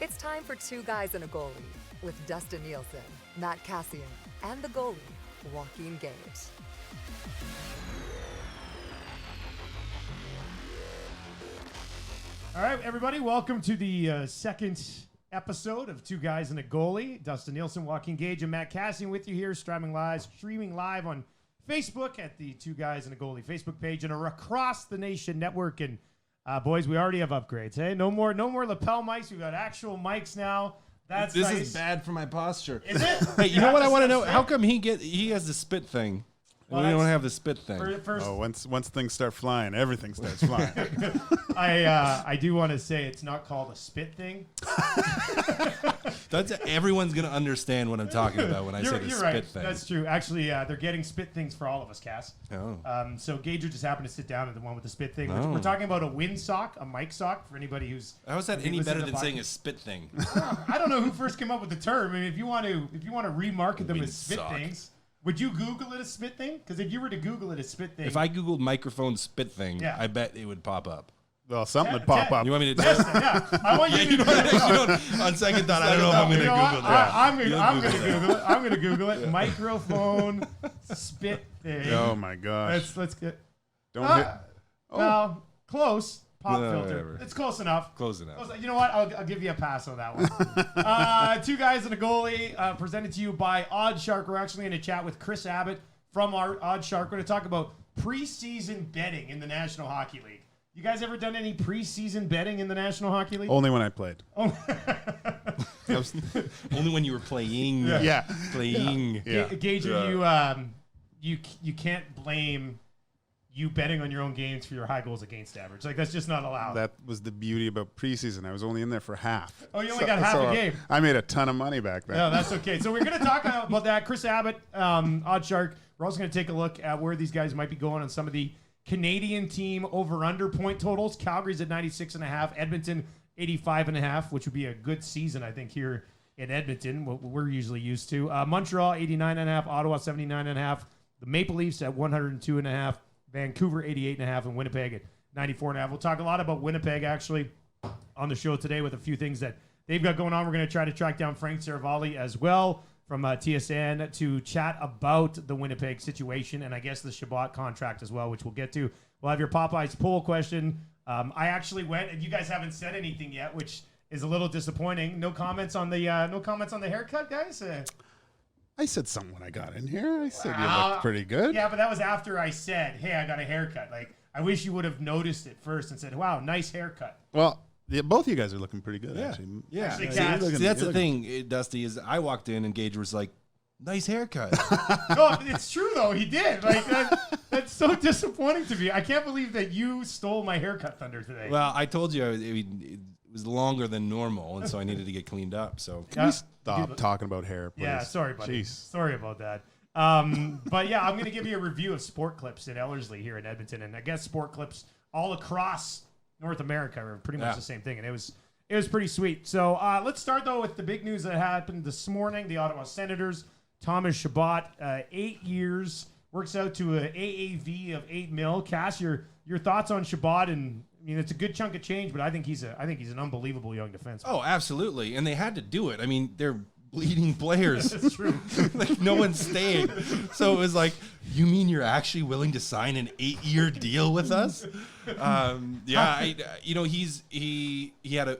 It's time for Two Guys and a Goalie with Dustin Nielsen, Matt Cassian, and the goalie, Joaquin Gage. All right, everybody, welcome to the second episode of Two Guys and a Goalie. Dustin Nielsen, Joaquin Gage, and Matt Cassian with you here, streaming live on Facebook at the Two Guys and a Goalie Facebook page and across the nation network. And boys, we already have upgrades. Hey, no more lapel mics. We've got actual mics now. That's this nice. is bad for my posture. Is it? Hey, you know what I want to know? How come he has the spit thing? Well, we don't have the spit thing. Once things start flying, everything starts flying. I do want to say it's not called a spit thing. Everyone's gonna understand what I'm talking about when I say the you're spit right. thing. That's true. Actually, they're getting spit things for all of us, Cass. Oh. So Gager just happened to sit down at the one with the spit thing. Oh. We're talking about a wind sock, a mic sock for anybody who's. How is that any listening better to than the saying a podcast. spit thing? I don't know who first came up with the term. I mean, if you want to remarket them Wind as spit sock. things, would you Google it a spit thing? Because if you were to Google it a spit thing, If I googled microphone spit thing, Yeah. I bet it would pop up. Well, something would pop up. You want me to Test test? it, yeah. I want you to You know what? On second thought, I don't know if I'm going to Google that. I'm going to You'll Google it. I'm going to Google it. Microphone spit thing. Oh my gosh! Let's get. Don't hit. Well, close. Pop No, filter. whatever. It's close enough. Close enough. You know what? I'll give you a pass on that one. Two Guys and a Goalie, presented to you by Odd Shark. We're actually going to chat with Kris Abbott from our Odd Shark. We're going to talk about preseason betting in the National Hockey League. You guys ever done any preseason betting in the National Hockey League? Only when I played. Only when you were playing. Yeah. Playing. Yeah. Gage, you can't blame you betting on your own games for your high goals against average. Like, that's just not allowed. That was the beauty about preseason. I was only in there for half. Oh, you only got half a game. I made a ton of money back then. No, that's okay. So we're going to talk about that. Kris Abbott, Odd Shark. We're also going to take a look at where these guys might be going on some of the Canadian team over-under point totals. Calgary's at 96.5. Edmonton, 85.5, which would be a good season, I think, here in Edmonton, what we're usually used to. Montreal, 89.5. Ottawa, 79.5. The Maple Leafs at 102.5. Vancouver, 88.5. And Winnipeg at 94.5. We'll talk a lot about Winnipeg, actually, on the show today with a few things that they've got going on. We're going to try to track down Frank Seravalli as well from TSN to chat about the Winnipeg situation and I guess the Chabot contract as well, which we'll get to. We'll have your Popeyes poll question. I actually went, and you guys haven't said anything yet, which is a little disappointing. No comments on the haircut, guys. I said something when I got in here. I said you looked pretty good. Yeah, but that was after I said, "Hey, I got a haircut." Like, I wish you would have noticed it first and said, "Wow, nice haircut." Well, both of you guys are looking pretty good, actually. Yeah. Actually, See, Cass- that's the thing, Dusty, is I walked in and Gage was like, nice haircut. No, it's true though. He did. Like, that's so disappointing to me. I can't believe that you stole my haircut thunder today. Well, I told you it was longer than normal, and so I needed to get cleaned up. So Can we stop talking about hair, please? Yeah, sorry, buddy. Jeez. Sorry about that. But yeah, I'm going to give you a review of sport clips in Ellerslie here in Edmonton, and I guess sport clips all across North America are pretty much the same thing, and it was pretty sweet. So let's start though with the big news that happened this morning. The Ottawa Senators, Thomas Chabot, 8 years, works out to an AAV of $8 million. Cass, your thoughts on Chabot? And I mean, it's a good chunk of change, but I think he's an unbelievable young defenseman. Oh, absolutely. And they had to do it. I mean, they're bleeding players. That's true. Like, no one's staying. So it was like, you mean you're actually willing to sign an 8-year deal with us? He had a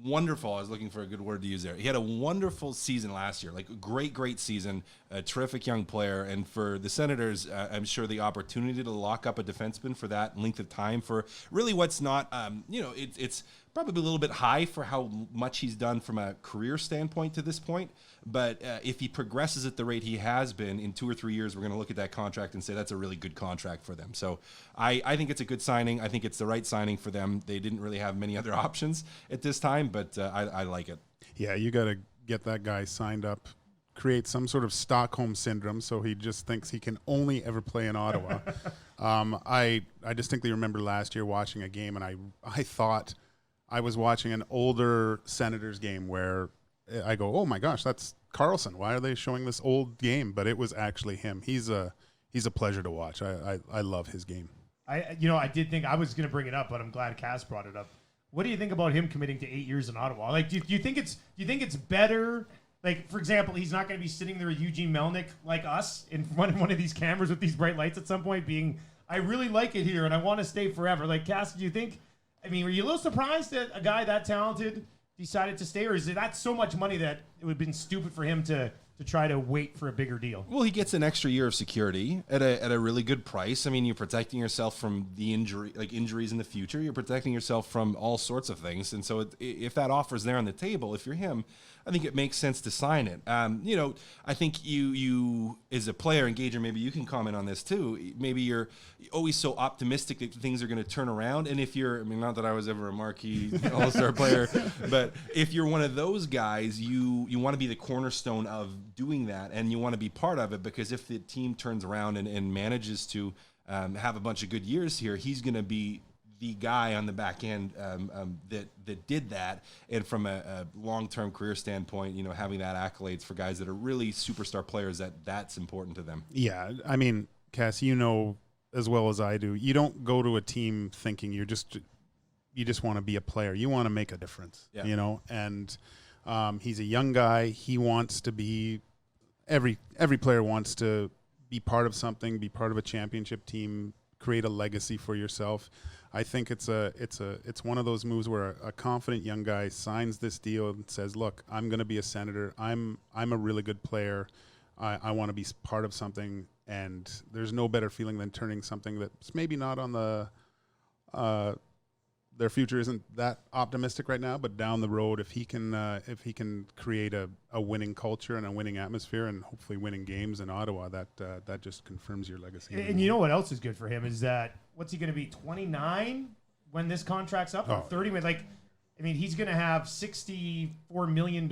wonderful, I was looking for a good word to use there. He had a wonderful season last year, like a great season, a terrific young player. And for the Senators, I'm sure the opportunity to lock up a defenseman for that length of time for really what's not, it's probably a little bit high for how much he's done from a career standpoint to this point. But if he progresses at the rate he has been in 2 or 3 years, we're going to look at that contract and say that's a really good contract for them. So I think it's a good signing. I think it's the right signing for them. They didn't really have many other options at this time, but I like it. Yeah, you got to get that guy signed up, create some sort of Stockholm syndrome so he just thinks he can only ever play in Ottawa. I distinctly remember last year watching a game, and I thought I was watching an older Senators game where I go, oh my gosh, that's Carlson. Why are they showing this old game? But it was actually him. He's a pleasure to watch. I love his game. I did think I was going to bring it up, but I'm glad Cass brought it up. What do you think about him committing to 8 years in Ottawa? Like, do you think it's better? Like, for example, he's not going to be sitting there with Eugene Melnyk like us in one of these cameras with these bright lights at some point being, I really like it here and I want to stay forever. Like, Cass, do you think, I mean, were you a little surprised that a guy that talented decided to stay, or is that so much money that it would have been stupid for him to try to wait for a bigger deal? Well, he gets an extra year of security at a really good price. I mean, you're protecting yourself from the injuries in the future. You're protecting yourself from all sorts of things. And so if that offer's there on the table, if you're him, I think it makes sense to sign it. I think you as a player, and Gager, maybe you can comment on this too. Maybe you're always so optimistic that things are going to turn around. And if you're, I mean, not that I was ever a marquee all-star player, but if you're one of those guys, you want to be the cornerstone of doing that, and you want to be part of it, because if the team turns around and manages to have a bunch of good years here, he's going to be the guy on the back end that did that. And from a long-term career standpoint, having that accolades for guys that are really superstar players, that's important to them. Yeah, I mean, Cass, as well as I do, you don't go to a team thinking you just want to be a player. You want to make a difference, and he's a young guy. He wants to be, every player wants to be part of something, be part of a championship team, create a legacy for yourself. I think it's one of those moves where a confident young guy signs this deal and says, look, I'm going to be a Senator. I'm a really good player. I want to be part of something. And there's no better feeling than turning something that's maybe not on their future isn't that optimistic right now, but down the road, if he can create a winning culture and a winning atmosphere and hopefully winning games in Ottawa, that just confirms your legacy. And you know what else is good for him is that, what's he going to be, 29 when this contract's up? Or 30? He's going to have $64 million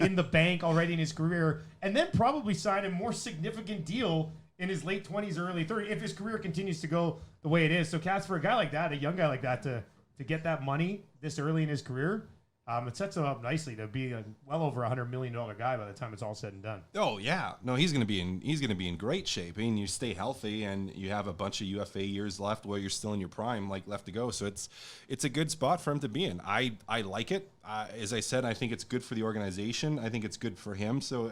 in the bank already in his career, and then probably sign a more significant deal in his late 20s or early 30s if his career continues to go the way it is. So, Cass, for a guy like that, a young guy like that, to get that money this early in his career, it sets him up nicely to be a well over $100 million guy by the time it's all said and done. Oh yeah, no, he's going to be in great shape. I mean, you stay healthy and you have a bunch of UFA years left while you're still in your prime, left to go. So it's a good spot for him to be in. I like it. As I said, I think it's good for the organization. I think it's good for him. So.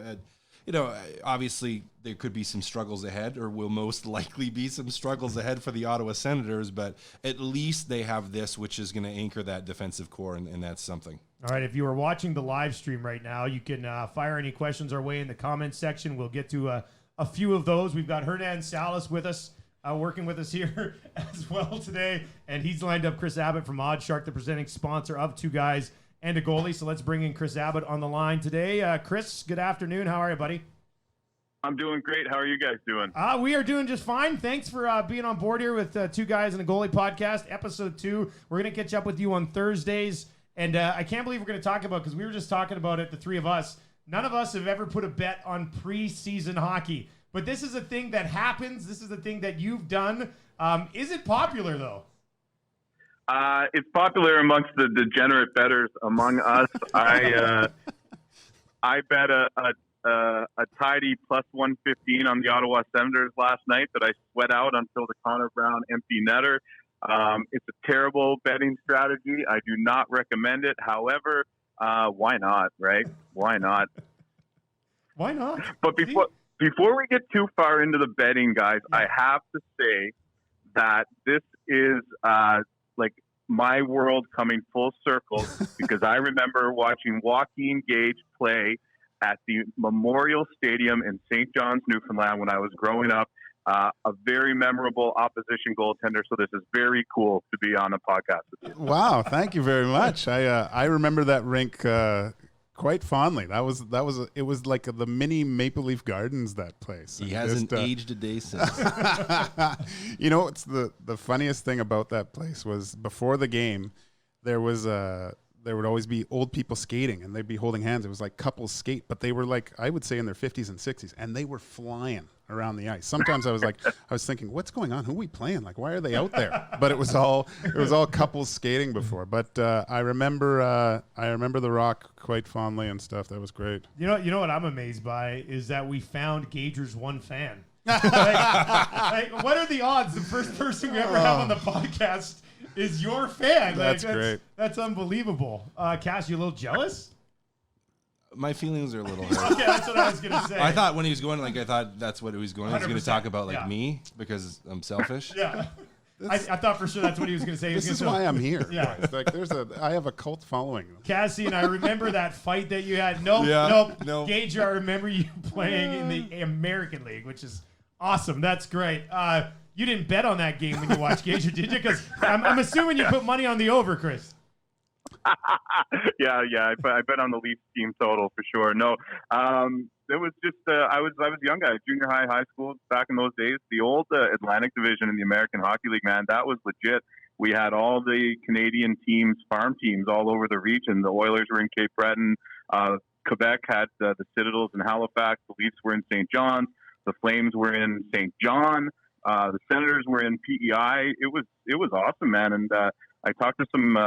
Obviously there could be some struggles ahead, or will most likely be some struggles ahead for the Ottawa Senators, but at least they have this, which is going to anchor that defensive core, and that's something. All right, if you are watching the live stream right now, you can fire any questions our way in the comments section. We'll get to a few of those. We've got Hernan Salas with us, working with us here as well today, and he's lined up Kris Abbott from Oddshark, the presenting sponsor of Two Guys and a Goalie. So let's bring in Kris Abbott on the line today. Kris, good afternoon. How are you, buddy? I'm doing great. How are you guys doing? We are doing just fine. Thanks for being on board here with Two Guys and a Goalie podcast, episode 2. We're going to catch up with you on Thursdays. And I can't believe we're going to talk about, because we were just talking about it, the three of us. None of us have ever put a bet on preseason hockey. But this is a thing that happens. This is a thing that you've done. Is it popular, though? It's popular amongst the degenerate bettors among us. I bet a tidy plus 115 on the Ottawa Senators last night that I sweat out until the Connor Brown empty netter. It's a terrible betting strategy. I do not recommend it. However, why not, right? Why not? Why not? But before we get too far into the betting, guys, I have to say that this is my world coming full circle, because I remember watching Joaquin Gage play at the Memorial Stadium in St. John's, Newfoundland when I was growing up. A very memorable opposition goaltender. So this is very cool to be on a podcast with you. Wow, thank you very much. I remember that rink quite fondly. It was like the mini Maple Leaf Gardens, that place. He hasn't aged a day since. It's the funniest thing about that place was before the game, there would always be old people skating, and they'd be holding hands. It was like couples skate, but they were I would say in their 50s and 60s, and they were flying around the ice. Sometimes I was thinking, what's going on? Who are we playing? Why are they out there? But it was all couples skating before. But I remember the Rock quite fondly and stuff. That was great. You know what I'm amazed by is that we found Gager's one fan. What are the odds? The first person we ever have on the podcast is your fan. That's great. That's unbelievable. Cass, you a little jealous? My feelings are a little hurt. Okay, that's what I was gonna say. I thought when he was going, I thought that's what he was going. He was going to 100%, talk about yeah. me because I'm selfish. Yeah. I thought for sure that's what he was going to say. This is why I'm here. Yeah. It's like I have a cult following. Cassie, and I remember that fight that you had. Nope. Nope. Gage, I remember you playing in the American League, which is awesome. That's great. You didn't bet on that game when you watched Gage, did you? Because I'm assuming you put money on the over, Chris. yeah. I bet on the Leafs team total for sure. No, it was just I was a young guy, junior high school back in those days. The old Atlantic Division in the American Hockey League, man, that was legit. We had all the Canadian teams, farm teams, all over the region. The Oilers were in Cape Breton. Quebec had the Citadels in Halifax. The Leafs were in St. John's. The Flames were in St. John. The Senators were in PEI. It was awesome, man. And I talked to some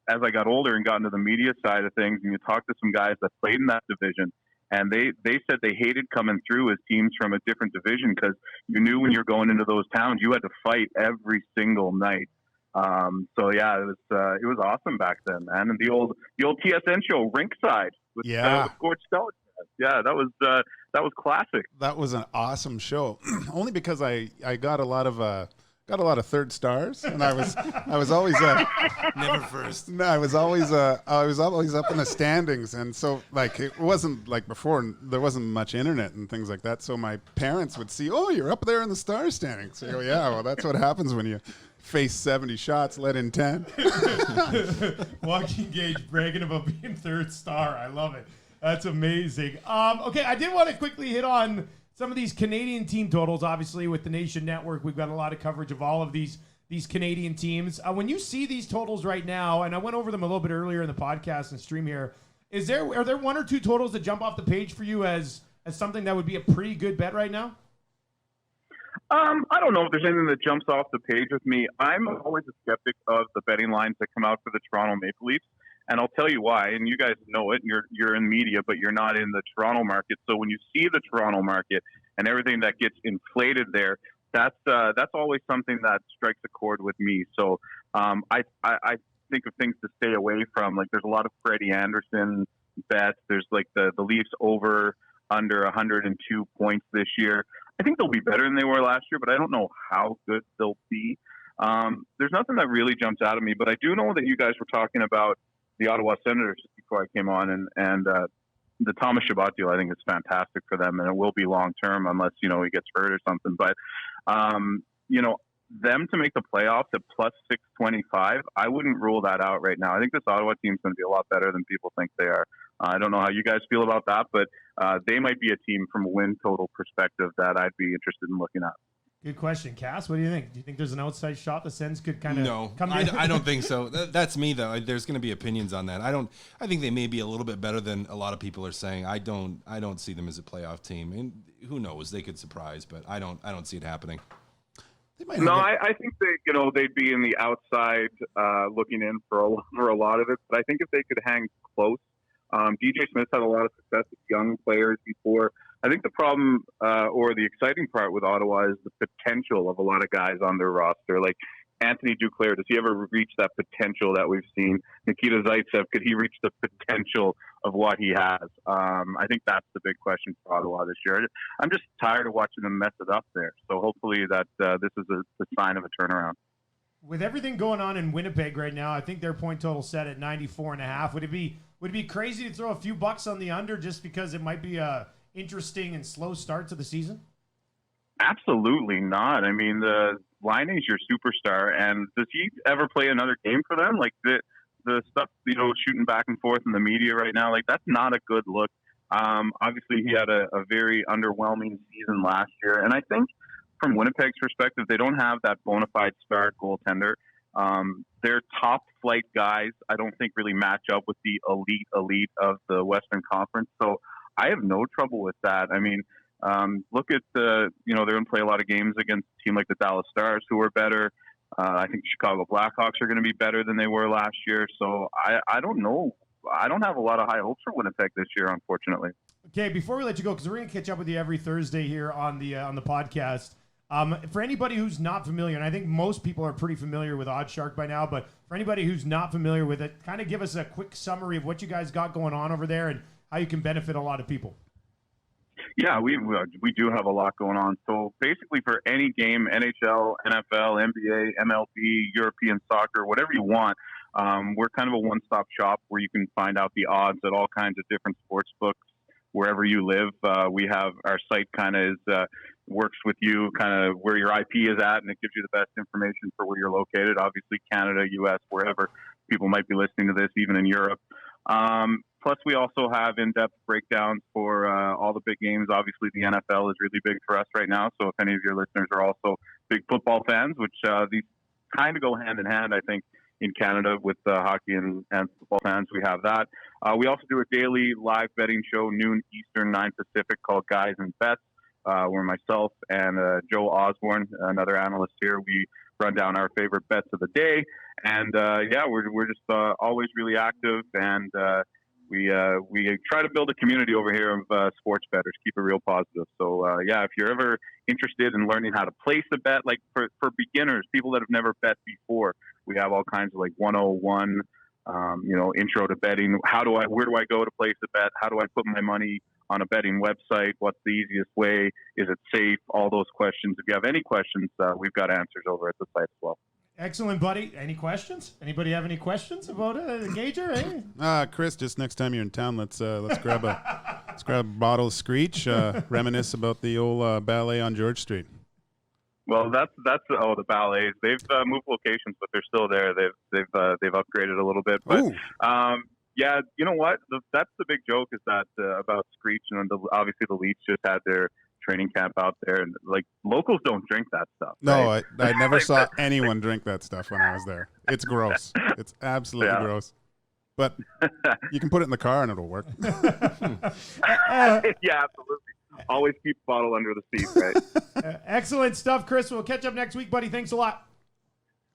as I got older and got into the media side of things, and you talk to some guys that played in that division, and they said they hated coming through as teams from a different division because you knew when you're going into those towns, you had to fight every single night. So yeah, it was awesome back then, man. And the old TSN show, Rinkside, with Gord Stellick. Yeah, that was classic. That was an awesome show. Only because I got a lot of third stars, and I was always Never first. No, I was always up in the standings, and so like it wasn't like before. There wasn't much internet and things like that. So my parents would see, "Oh, you're up there in the star standings." So, yeah, well, that's what happens when you face 70 shots, let in 10. Joaquin Gage bragging about being third star. I love it. That's amazing. Okay, I did want to quickly hit on some of these Canadian team totals. Obviously, with the Nation Network, we've got a lot of coverage of all of these Canadian teams. When you see these totals right now, and I went over them a little bit earlier in the podcast and stream here, are there one or two totals that jump off the page for you as something that would be a pretty good bet right now? I don't know if there's anything that jumps off the page with me. I'm always a skeptic of the betting lines that come out for the Toronto Maple Leafs. And I'll tell you why, and you guys know it, you're in media, but you're not in the Toronto market. So when you see the Toronto market and everything that gets inflated there, that's always something that strikes a chord with me. So I think of things to stay away from. Like there's a lot of Freddie Anderson bets. There's like the Leafs over under 102 points this year. I think they'll be better than they were last year, but I don't know how good they'll be. There's nothing that really jumps out at me, but I do know that you guys were talking about the Ottawa Senators just before I came on, and the Thomas Chabot deal I think is fantastic for them, and it will be long term unless he gets hurt or something. But them to make the playoffs at plus 625, I wouldn't rule that out right now. I think this Ottawa team is going to be a lot better than people think they are. I don't know how you guys feel about that, but they might be a team from a win total perspective that I'd be interested in looking at. Good question, Cass. What do you think? Do you think there's an outside shot the Sens could kind of come in? I don't think so. That's me though. There's going to be opinions on that. I think they may be a little bit better than a lot of people are saying. I don't see them as a playoff team. And who knows? They could surprise, but I don't see it happening. I think they'd be in the outside looking in for a lot of it. But I think if they could hang close, DJ Smith's had a lot of success with young players before. I think the problem or the exciting part with Ottawa is the potential of a lot of guys on their roster. Like Anthony Duclair, does he ever reach that potential that we've seen? Nikita Zaitsev, could he reach the potential of what he has? I think that's the big question for Ottawa this year. I'm just tired of watching them mess it up there. So hopefully that this is a sign of a turnaround. With everything going on in Winnipeg right now, I think their point total set at 94.5. Would it be crazy to throw a few bucks on the under just because it might be a interesting and slow start to the season? Absolutely not. I mean, the Laine's your superstar, and does he ever play another game for them? Like the stuff, shooting back and forth in the media right now, like that's not a good look. Obviously, he had a very underwhelming season last year, and I think from Winnipeg's perspective, they don't have that bona fide star goaltender. Their top flight guys, I don't think really match up with the elite of the Western Conference. So I have no trouble with that. I mean, look at they're going to play a lot of games against a team like the Dallas Stars, who are better. I think the Chicago Blackhawks are going to be better than they were last year. So I don't know. I don't have a lot of high hopes for Winnipeg this year, unfortunately. Okay, before we let you go, because we're going to catch up with you every Thursday here on the podcast. For anybody who's not familiar, and I think most people are pretty familiar with OddsShark by now, but for anybody who's not familiar with it, kind of give us a quick summary of what you guys got going on over there and how you can benefit a lot of people. Yeah, we do have a lot going on. So basically for any game, NHL, NFL, NBA, MLB, European soccer, whatever you want, we're kind of a one-stop shop where you can find out the odds at all kinds of different sports books wherever you live. We have our site kind of works with you kind of where your IP is at, and it gives you the best information for where you're located. Obviously, Canada, U.S., wherever people might be listening to this, even in Europe. Plus, we also have in-depth breakdowns for all the big games. Obviously, the NFL is really big for us right now. So if any of your listeners are also big football fans, which these kind of go hand in hand, I think, in Canada with hockey and football fans, we have that. We also do a daily live betting show, noon Eastern, 9 Pacific, called Guys and Bets, where myself and Joe Osborne, another analyst here, we run down our favorite bets of the day. And we're just always really active, and we try to build a community over here of sports bettors, keep it real positive. So if you're ever interested in learning how to place a bet, like for beginners, people that have never bet before, we have all kinds of like 101, intro to betting. Where do I go to place a bet? How do I put my money on a betting website? What's the easiest way? Is it safe? All those questions. If you have any questions, we've got answers over at the site as well. Excellent, buddy. Any questions? Anybody have any questions about Gager? Eh? Kris, just next time you're in town, let's grab a bottle of Screech. Reminisce about the old ballet on George Street. Well, that's the ballets. They've moved locations, but they're still there. They've upgraded a little bit. But you know what? That's the big joke is that about Screech, and obviously the Leafs just had their training camp out there, and like locals don't drink that stuff. No, right? I never saw anyone drink that stuff when I was there. It's gross. It's absolutely gross. But you can put it in the car and it'll work. Yeah, absolutely. Always keep the bottle under the seat, right? Excellent stuff, Kris. We'll catch up next week, buddy. Thanks a lot.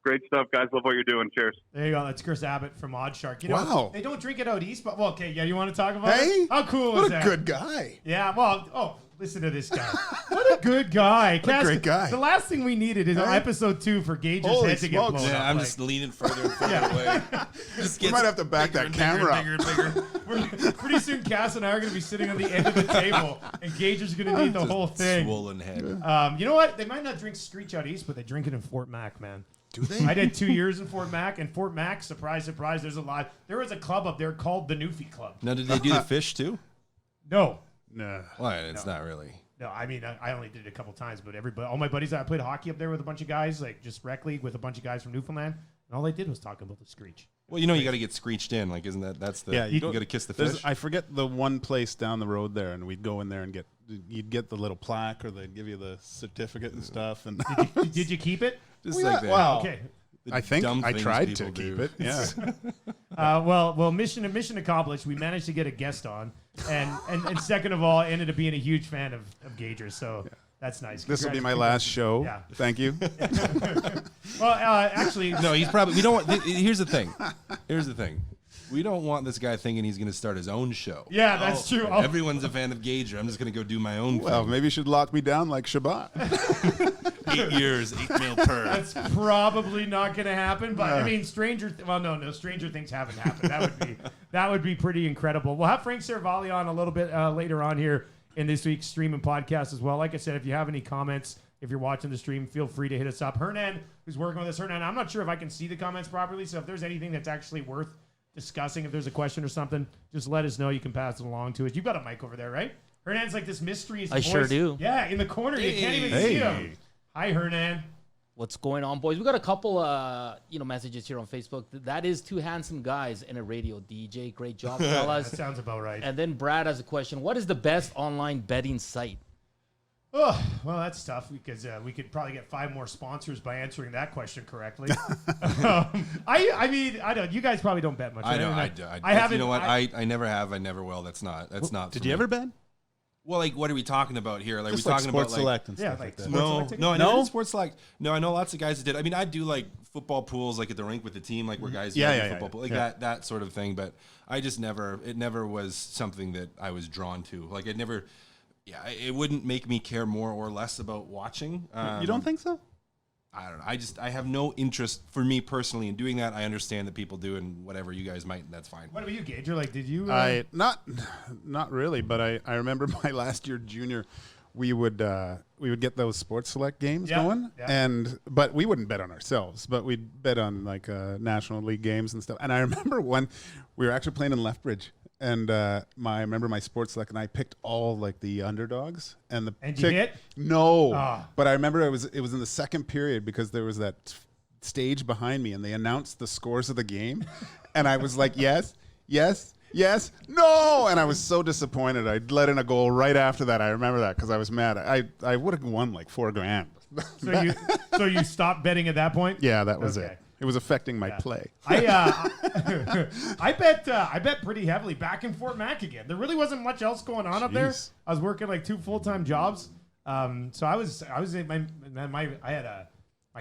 Great stuff, guys. Love what you're doing. Cheers. There you go. That's Kris Abbott from OddsShark. Wow. They don't drink it out east, but you want to talk about Hey, it? How cool is that? What a good guy. Yeah, listen to this guy. What a good guy. What a great guy. The last thing we needed is episode 2 for Gage's Holy head to get smokes. blown up. Yeah, I'm just leaning further and further away. We might have to back that camera up. Bigger and bigger. Pretty soon, Cass and I are going to be sitting on the end of the table, and Gage is going to need the whole thing. Swollen head. You know what? They might not drink Screech out east, but they drink it in Fort Mac, man. Do they? I did 2 years in Fort Mac, and Fort Mac, surprise, surprise, there was a club up there called the Newfie Club. Now, did they do the fish too? No. No. Why? It's not really. No, I mean, I only did it a couple times, but all my buddies, I played hockey up there with a bunch of guys, like just rec league with a bunch of guys from Newfoundland, and all they did was talk about the Screech. Well, you got to get screeched in. Like, isn't that's the? Yeah, you got to kiss the fish. I forget the one place down the road there, and we'd go in there and you'd get the little plaque, or they'd give you the certificate and stuff. And Did you keep it? Just Well, like that. wow. Okay. The I think dumb I things tried to people keep do. it. Yeah. Well, mission accomplished. We managed to get a guest on, and second of all, I ended up being a huge fan of Gager, so that's nice. This will be my last show. Yeah. Thank you. Well, actually, No, he's probably. We don't want. Here's the thing. We don't want this guy thinking he's going to start his own show. yeah, that's true. Everyone's a fan of Gager. I'm just going to go do my own Well, thing. maybe you should lock me down like Chabot. 8 years, 8 mil per. That's probably not going to happen, but I mean, stranger things haven't happened. That would be pretty incredible. We'll have Frank Seravalli on a little bit later on here in this week's stream and podcast as well. Like I said, if you have any comments, if you're watching the stream, feel free to hit us up. Hernan, who's working with us, I'm not sure if I can see the comments properly, so if there's anything that's actually worth discussing, if there's a question or something, just let us know. You can pass it along to us. You've got a mic over there, right? Hernan's like this mysterious voice. sure do. Yeah, in the corner. You can't even see him. Hi, Hernan. What's going on, boys? We got a couple, messages here on Facebook. That is 2 handsome guys and a radio DJ. Great job, fellas. That sounds about right. And then Brad has a question. What is the best online betting site? Oh, well, that's tough because we could probably get 5 more sponsors by answering that question correctly. I mean, I don't. You guys probably don't bet much. I know. right? I haven't. You know what? I never have. I never will. That's not. Did you ever bet? Well, like, what are we talking about here? Like, Just we like talking Sports about Select and Yeah, stuff like like that. Sports No, Select no, I tickets? never did Sports Select. No, I know lots of guys that did. I mean, I'd do like football pools, like at the rink with the team, like where guys do football pool, like that sort of thing. But I just never. It never was something that I was drawn to. Like, I'd never. Yeah, it wouldn't make me care more or less about watching. You don't think so? I don't know. I have no interest for me personally in doing that. I understand that people do, and whatever you guys might, that's fine. What about you, Gage? You're like, did you? Not really, but I remember my last year junior, we would get those Sports Select games going, but we wouldn't bet on ourselves, but we'd bet on like National League games and stuff. And I remember when we were actually playing in Lethbridge. And I remember my Sports Select, and I picked all like the underdogs and you hit? No, but I remember it was in the second period because there was that stage behind me, and they announced the scores of the game, and I was like, yes, no, and I was so disappointed. I let in a goal right after that. I remember that because I was mad. I would have won like $4,000. So you stopped betting at that point? Yeah, that was it. It was affecting my play. I bet pretty heavily back in Fort Mac again. There really wasn't much else going on up there. I was working like 2 full-time jobs. So I was my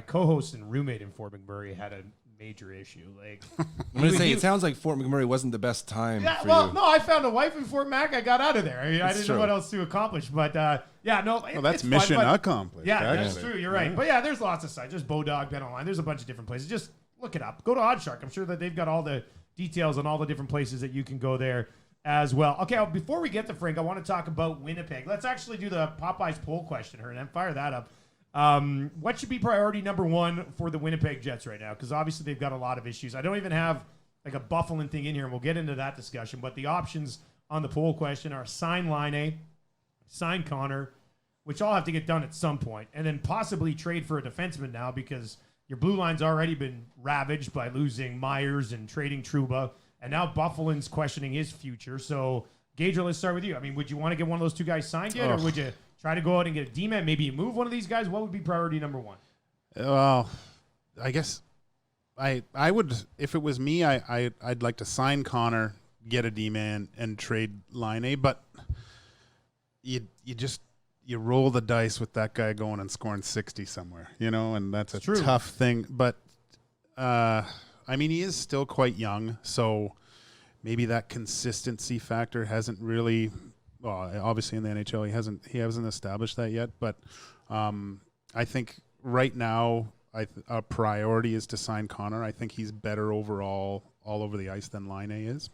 co-host and roommate in Fort McMurray had a major issue. Like I'm gonna say, it sounds like Fort McMurray wasn't the best time. Yeah, for well, you. no, I found a wife in Fort Mac. I got out of there. I didn't know what else to accomplish, but that's mission accomplished. Yeah, that's true. You're right. But yeah, there's lots of sites. There's Bodog, Bet Online. There's a bunch of different places. Just look it up. Go to Oddshark. I'm sure that they've got all the details on all the different places that you can go there as well. Okay, before we get to Frank, I want to talk about Winnipeg. Let's actually do the Popeyes poll question here and then fire that up. What should be priority number 1 for the Winnipeg Jets right now? Because obviously they've got a lot of issues. I don't even have like a Buffalo thing in here, and we'll get into that discussion. But the options on the poll question are sign Laine, sign Connor, which all have to get done at some point, and then possibly trade for a defenseman now because your blue line's already been ravaged by losing Myers and trading Trouba, and now Buffalin's questioning his future. So, Gager, let's start with you. I mean, would you want to get one of those 2 guys signed yet, or would you try to go out and get a D-man? Maybe you move one of these guys. What would be priority number 1? Well, I guess I would, if it was me, I'd like to sign Connor, get a D-man, and trade Laine, but you roll the dice with that guy going and scoring 60 somewhere, and that's a tough thing. But I mean, he is still quite young, so maybe that consistency factor hasn't really. Well, obviously in the NHL he hasn't established that yet. But I think right now a priority is to sign Connor. I think he's better overall all over the ice than Laine is.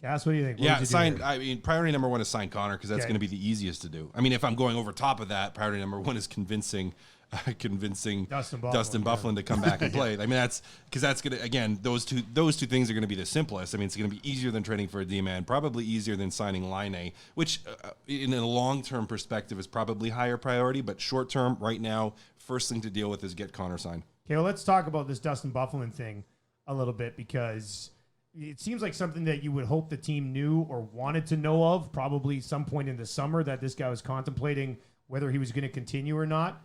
Cass, what do you think? I mean, priority number 1 is sign Connor because that's going to be the easiest to do. I mean, if I'm going over top of that, priority number 1 is convincing Dustin Byfuglien to come back and play. I mean, that's because that's going to, again, those two things are going to be the simplest. I mean, it's going to be easier than trading for a D-man, probably easier than signing Laine, which in a long-term perspective is probably higher priority, but short-term, right now, first thing to deal with is get Connor signed. Okay, well, let's talk about this Dustin Byfuglien thing a little bit because it seems like something that you would hope the team knew or wanted to know of probably some point in the summer that this guy was contemplating whether he was going to continue or not.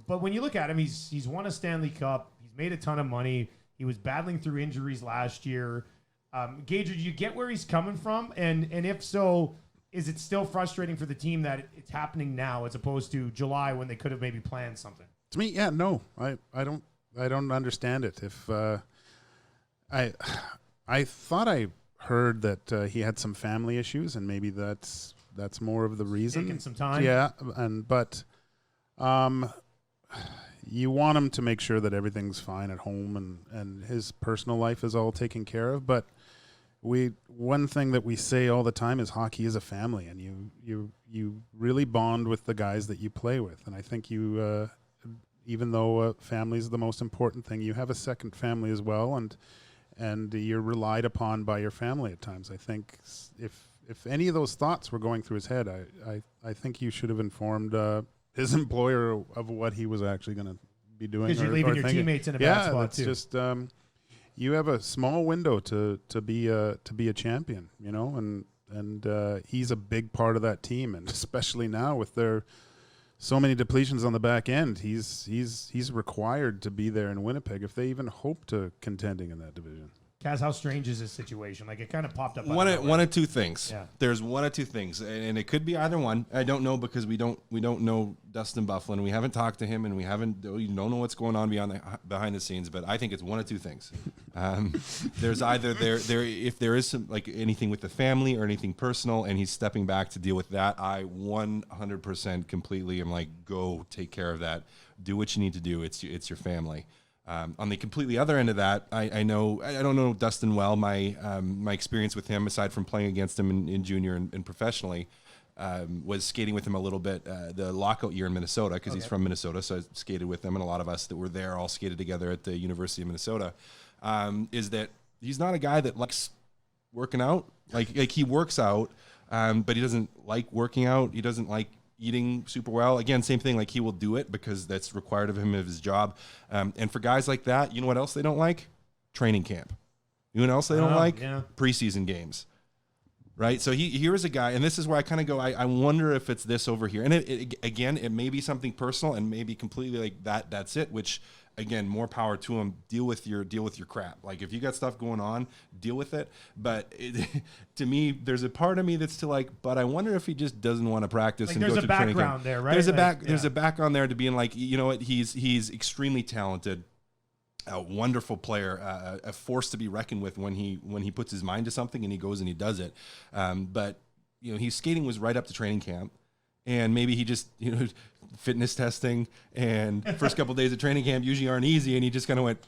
But when you look at him, he's won a Stanley Cup. He's made a ton of money. He was battling through injuries last year. Gage, do you get where he's coming from? And if so, is it still frustrating for the team that it's happening now as opposed to July when they could have maybe planned something? To me, yeah, no. I don't understand it. If I thought I heard that he had some family issues, and maybe that's more of the reason. Taking some time. Yeah, but you want him to make sure that everything's fine at home and his personal life is all taken care of. But one thing that we say all the time is hockey is a family, and you really bond with the guys that you play with. And I think you, even though family is the most important thing, you have a second family as well, and you're relied upon by your family at times. I think if any of those thoughts were going through his head, I think you should have informed his employer of what he was actually going to be doing. Because you're leaving your teammates in a bad spot too. Just you have a small window to be a champion, and he's a big part of that team, and especially now with their so many depletions on the back end, he's required to be there in Winnipeg if they even hope to contending in that division. Kaz, how strange is this situation? Like, it kind of popped up. One of two things. Yeah. There's one of two things, and it could be either one. I don't know because we don't know Dustin Byfuglien. We haven't talked to him, and we don't know what's going on behind the scenes. But I think it's one of two things. There's either if there is some like anything with the family or anything personal, and he's stepping back to deal with that. I 100% completely am like, go take care of that. Do what you need to do. It's your family. On the completely other end of that, I don't know Dustin well. My experience with him, aside from playing against him in junior and professionally, was skating with him a little bit the lockout year in Minnesota because he's from Minnesota. So I skated with him, and a lot of us that were there all skated together at the University of Minnesota. Is that he's not a guy that likes working out. Like he works out, but he doesn't like working out. He doesn't like eating super well. Again, same thing, like he will do it because that's required of him of his job. And for guys like that, you know what else they don't like? Training camp. You know what else they don't like? Yeah. Preseason games. Right? So here is a guy, and this is where I kind of go, I wonder if it's this over here. And it may be something personal and maybe completely like that's it, which again, more power to him. Deal with your crap. Like if you got stuff going on, deal with it. But to me, there's a part of me that's to like, but I wonder if he just doesn't want to practice. Like and there's go a through training camp. background there, right? There's a background there to being like, you know what, he's extremely talented, a wonderful player, a force to be reckoned with when he puts his mind to something and he goes and he does it. But you know, his skating was right up to training camp. And maybe he just, fitness testing and first couple of days of training camp usually aren't easy. And he just kind of went,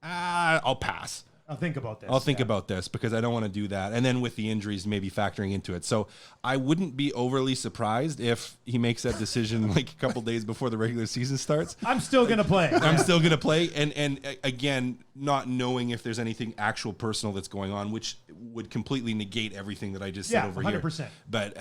I'll pass. I'll think about this. I'll think about this because I don't want to do that. And then with the injuries, maybe factoring into it. So I wouldn't be overly surprised if he makes that decision like a couple days before the regular season starts. I'm still going to play. I'm still going to play. And again, not knowing if there's anything actual personal that's going on, which would completely negate everything that I just said over 100%. here. But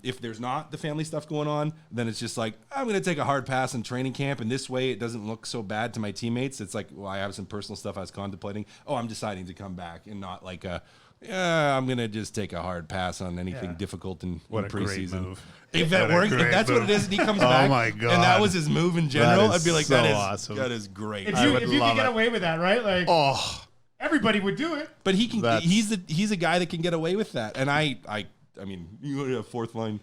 if there's not the family stuff going on, then it's just like, I'm going to take a hard pass in training camp. And this way it doesn't look so bad to my teammates. It's like, well, I have some personal stuff I was contemplating. Oh, I'm deciding to come back and not like I'm going to just take a hard pass on anything difficult in preseason. Great move. If that works, if that's what it is, and he comes back, my God. and that was his move in general, I'd be like, so that is awesome. That is great. If you can get away with that, right? Like, everybody would do it. But he can. He's a guy that can get away with that. And I mean, you have fourth line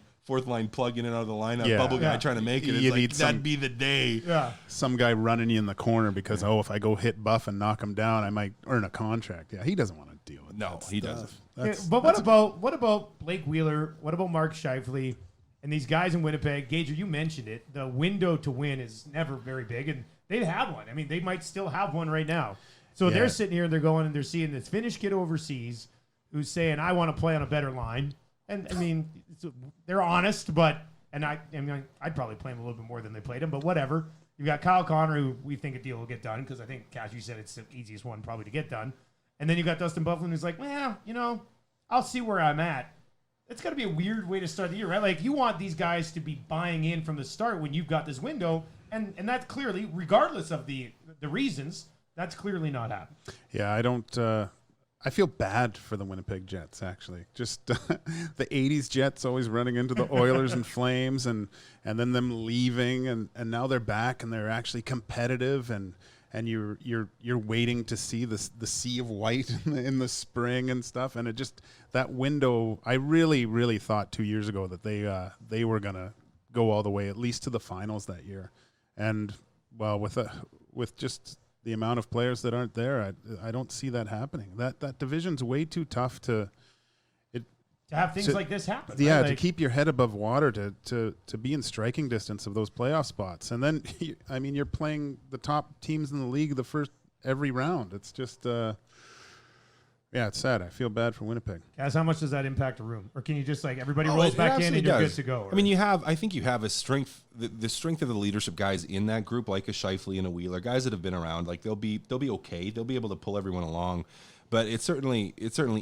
plug in and out of the lineup, bubble guy trying to make it. It's like, that'd be the day. Yeah. Some guy running you in the corner because if I go hit Buff and knock him down, I might earn a contract. Yeah, he doesn't want to deal with that. No, he doesn't. But what about Blake Wheeler? What about Mark Scheifele? And these guys in Winnipeg, Gage, you mentioned it. The window to win is never very big, and they'd have one. I mean, they might still have one right now. So they're sitting here and they're going and they're seeing this Finnish kid overseas who's saying, "I want to play on a better line." And I mean, they're honest, but I'd probably play him a little bit more than they played him, but whatever. You've got Kyle Connor, who we think a deal will get done because I think Cash, you said it's the easiest one probably to get done. And then you got Dustin Byfuglien, who's like, well, I'll see where I'm at. It's got to be a weird way to start the year, right? Like, you want these guys to be buying in from the start when you've got this window, and that's clearly, regardless of the reasons, that's clearly not happening. Yeah, I don't. I feel bad for the Winnipeg Jets, actually. Just the 80s Jets always running into the Oilers and Flames and then them leaving, and now they're back and they're actually competitive, and you're waiting to see the sea of white in the spring and stuff. And it just, that window, I really, really thought 2 years ago that they were going to go all the way, at least to the finals that year. And, well, with just the amount of players that aren't there, I don't see that happening. That division's way too tough to have things like this happen. Yeah, right? to keep your head above water, to be in striking distance of those playoff spots. And then, you're playing the top teams in the league every round. It's just, it's sad. I feel bad for Winnipeg. Guys, how much does that impact a room? Or can you just everybody rolls back in and you're good to go? Or? I mean, I think you have a strength, the strength of the leadership guys in that group, like a Scheifele and a Wheeler, guys that have been around. Like they'll be okay. They'll be able to pull everyone along. But it certainly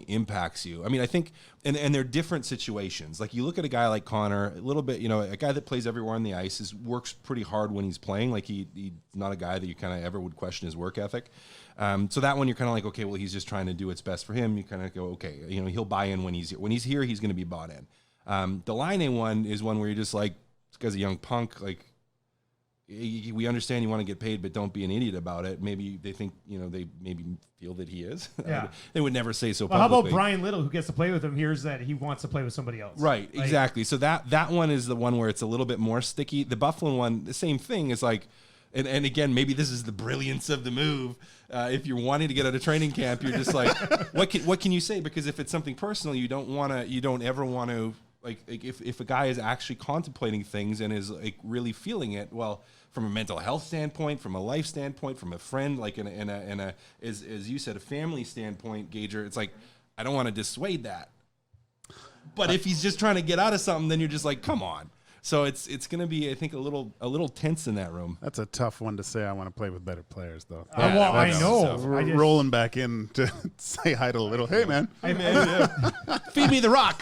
impacts you. I mean, I think, and they're different situations. Like you look at a guy like Connor, a little bit, a guy that plays everywhere on the ice, works pretty hard when he's playing. Like he's not a guy that you kind of ever would question his work ethic. So that one you're kind of like, okay, well, he's just trying to do what's best for him. You kind of go, okay, he'll buy in when he's here, he's going to be bought in. The Line A one is one where you're just like, this guy's a young punk, like, we understand you want to get paid, but don't be an idiot about it. Maybe they think, they maybe feel that he is. Yeah. They would never say so Well, how publicly. about Brian Little, who gets to play with him, hears that he wants to play with somebody else? Right, Like, exactly. So that one is the one where it's a little bit more sticky. The Buffalo one, the same thing, is like, and again, maybe this is the brilliance of the move. If you're wanting to get out of training camp, you're just like, what can you say? Because if it's something personal, you don't ever want to, like if a guy is actually contemplating things and is like really feeling it, well, from a mental health standpoint, from a life standpoint, from a friend, like in a as you said, a family standpoint, Gager, it's like, I don't want to dissuade that. But if he's just trying to get out of something, then you're just like, come on. So it's going to be, I think, a little tense in that room. That's a tough one to say. I want to play with better players, though. I know. Rolling back in to say hi to Little. Hey, man. Hey man, feed me the rock.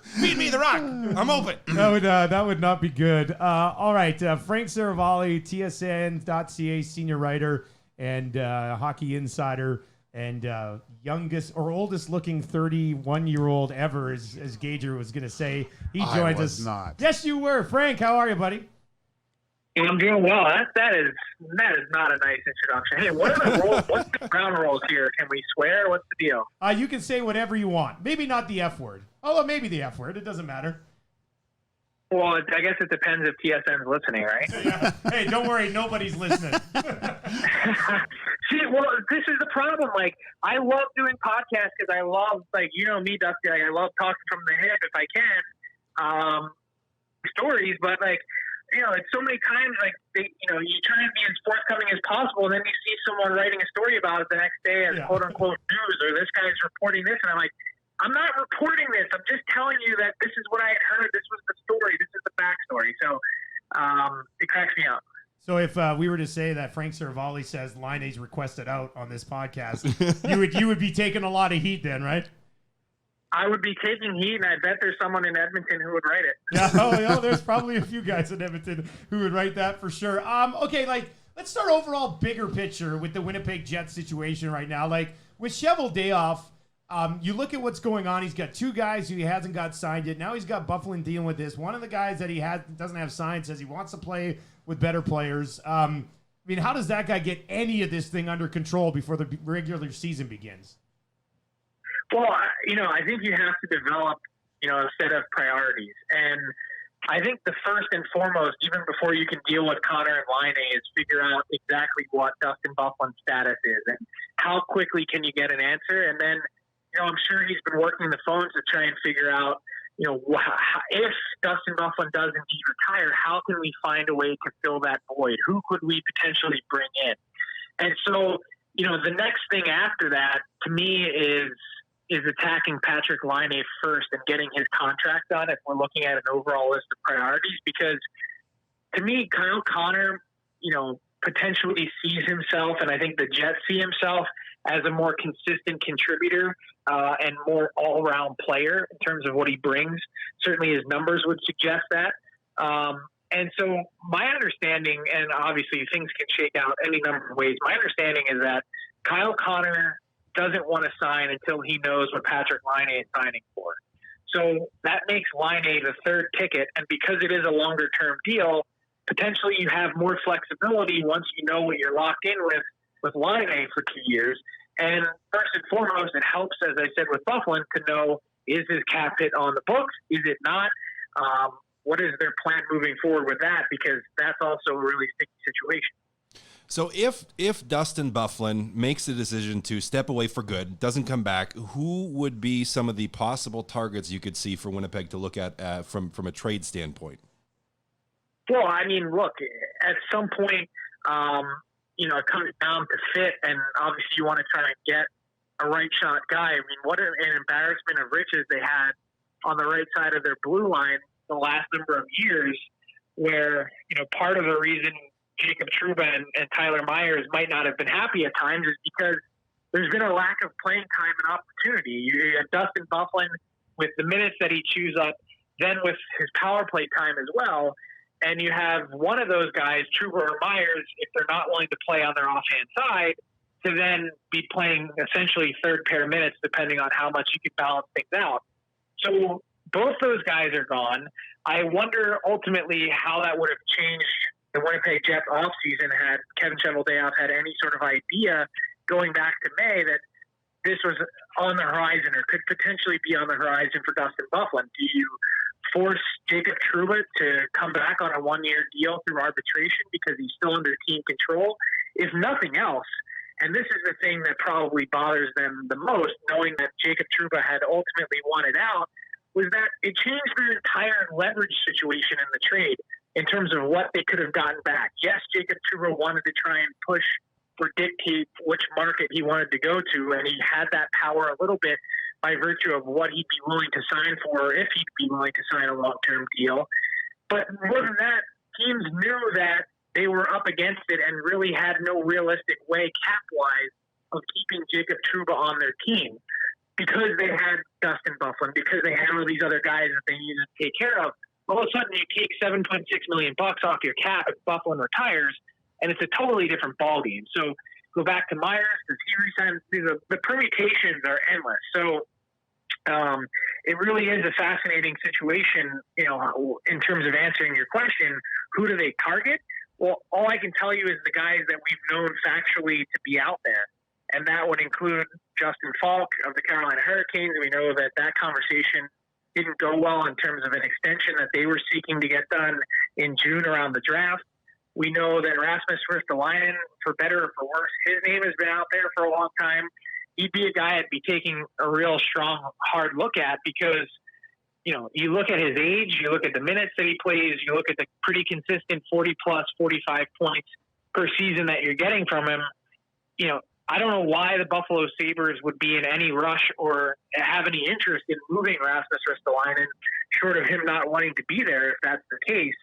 Feed me the rock. I'm open. That would not be good. All right, Frank Seravalli, TSN.ca senior writer and hockey insider, and youngest or oldest looking 31-year-old ever, as Gager was going to say. He joins I was us. not. Yes, you were. Frank, how are you, buddy? I'm doing well. That is not a nice introduction. Hey, what are the rules? What's the ground rules here? Can we swear? What's the deal? You can say whatever you want. Maybe not the F word. Although maybe the F word. It doesn't matter. Well, I guess it depends if TSN's listening, right? Yeah. Hey, don't worry. Nobody's listening. See, well, this is the problem. Like, I love doing podcasts because I love, like, me, Dusty. Like, I love talking from the hip if I can, stories. But like, it's so many times like you try to be as forthcoming as possible, and then you see someone writing a story about it the next day as quote unquote news, or this guy's reporting this, and I'm like, I'm not reporting this. I'm just telling you that this is what I heard. This was the story. This is the backstory. So it cracks me up. So if we were to say that Frank Seravalli says Laine's requested out on this podcast, you would be taking a lot of heat then, right? I would be taking heat, and I bet there's someone in Edmonton who would write it. Yeah, there's probably a few guys in Edmonton who would write that for sure. Okay, let's start overall bigger picture with the Winnipeg Jets situation right now. Like with Chevaldayoff, you look at what's going on. He's got two guys who he hasn't got signed yet. Now he's got Buffalo dealing with this. One of the guys that he doesn't have signed says he wants to play with better players. I mean, how does that guy get any of this thing under control before the regular season begins? Well, I think you have to develop, a set of priorities. And I think the first and foremost, even before you can deal with Connor and Laine, is figure out exactly what Dustin Byfuglien's status is and how quickly can you get an answer. And then, I'm sure he's been working the phones to try and figure out, if Dustin Byfuglien does indeed retire, how can we find a way to fill that void? Who could we potentially bring in? And so, the next thing after that, to me, is attacking Patrik Laine first and getting his contract done if we're looking at an overall list of priorities. Because to me, Kyle Connor, potentially sees himself, and I think the Jets see himself as a more consistent contributor and more all-around player in terms of what he brings. Certainly his numbers would suggest that. And so my understanding, and obviously things can shake out any number of ways, my understanding is that Kyle Connor doesn't want to sign until he knows what Patrik Laine is signing for. So that makes Laine the third ticket, and because it is a longer-term deal, potentially you have more flexibility once you know what you're locked in with Laine for 2 years. And first and foremost, it helps, as I said, with Byfuglien to know, is his cap hit on the books? Is it not? What is their plan moving forward with that? Because that's also a really sticky situation. So if Dustin Byfuglien makes the decision to step away for good, doesn't come back, who would be some of the possible targets you could see for Winnipeg to look at from a trade standpoint? Well, I mean, look, at some point, it comes down to fit, and obviously you want to try and get a right shot guy. I mean, what an embarrassment of riches they had on the right side of their blue line the last number of years, where, part of the reason Jacob Trouba and Tyler Myers might not have been happy at times is because there's been a lack of playing time and opportunity. You have Dustin Byfuglien with the minutes that he chews up, then with his power play time as well. And you have one of those guys, Trouba or Myers, if they're not willing to play on their offhand side, to then be playing essentially third pair minutes, depending on how much you can balance things out. So both those guys are gone. I wonder ultimately how that would have changed the Winnipeg Jets offseason had Kevin Cheveldayoff had any sort of idea going back to May that this was on the horizon or could potentially be on the horizon for Dustin Byfuglien. Do you force Jacob Trouba to come back on a one-year deal through arbitration because he's still under team control? If nothing else, and this is the thing that probably bothers them the most, knowing that Jacob Trouba had ultimately wanted out, was that it changed their entire leverage situation in the trade in terms of what they could have gotten back. Yes, Jacob Trouba wanted to try and push or dictate which market he wanted to go to, and he had that power a little bit by virtue of what he'd be willing to sign for, or if he'd be willing to sign a long-term deal. But more than that, teams knew that they were up against it and really had no realistic way, cap-wise, of keeping Jacob Trouba on their team because they had Dustin Byfuglien, because they had all these other guys that they needed to take care of. All of a sudden, you take $7.6 million off your cap if Byfuglien retires, and it's a totally different ballgame. So go back to Myers, does he resign? The permutations are endless. So it really is a fascinating situation, in terms of answering your question. Who do they target? Well, all I can tell you is the guys that we've known factually to be out there. And that would include Justin Falk of the Carolina Hurricanes. We know that conversation didn't go well in terms of an extension that they were seeking to get done in June around the draft. We know that Rasmus Ristolainen, for better or for worse, his name has been out there for a long time. He'd be a guy I'd be taking a real strong, hard look at because, you look at his age, you look at the minutes that he plays, you look at the pretty consistent 40-plus, 45 points per season that you're getting from him. I don't know why the Buffalo Sabres would be in any rush or have any interest in moving Rasmus Ristolainen, short of him not wanting to be there if that's the case.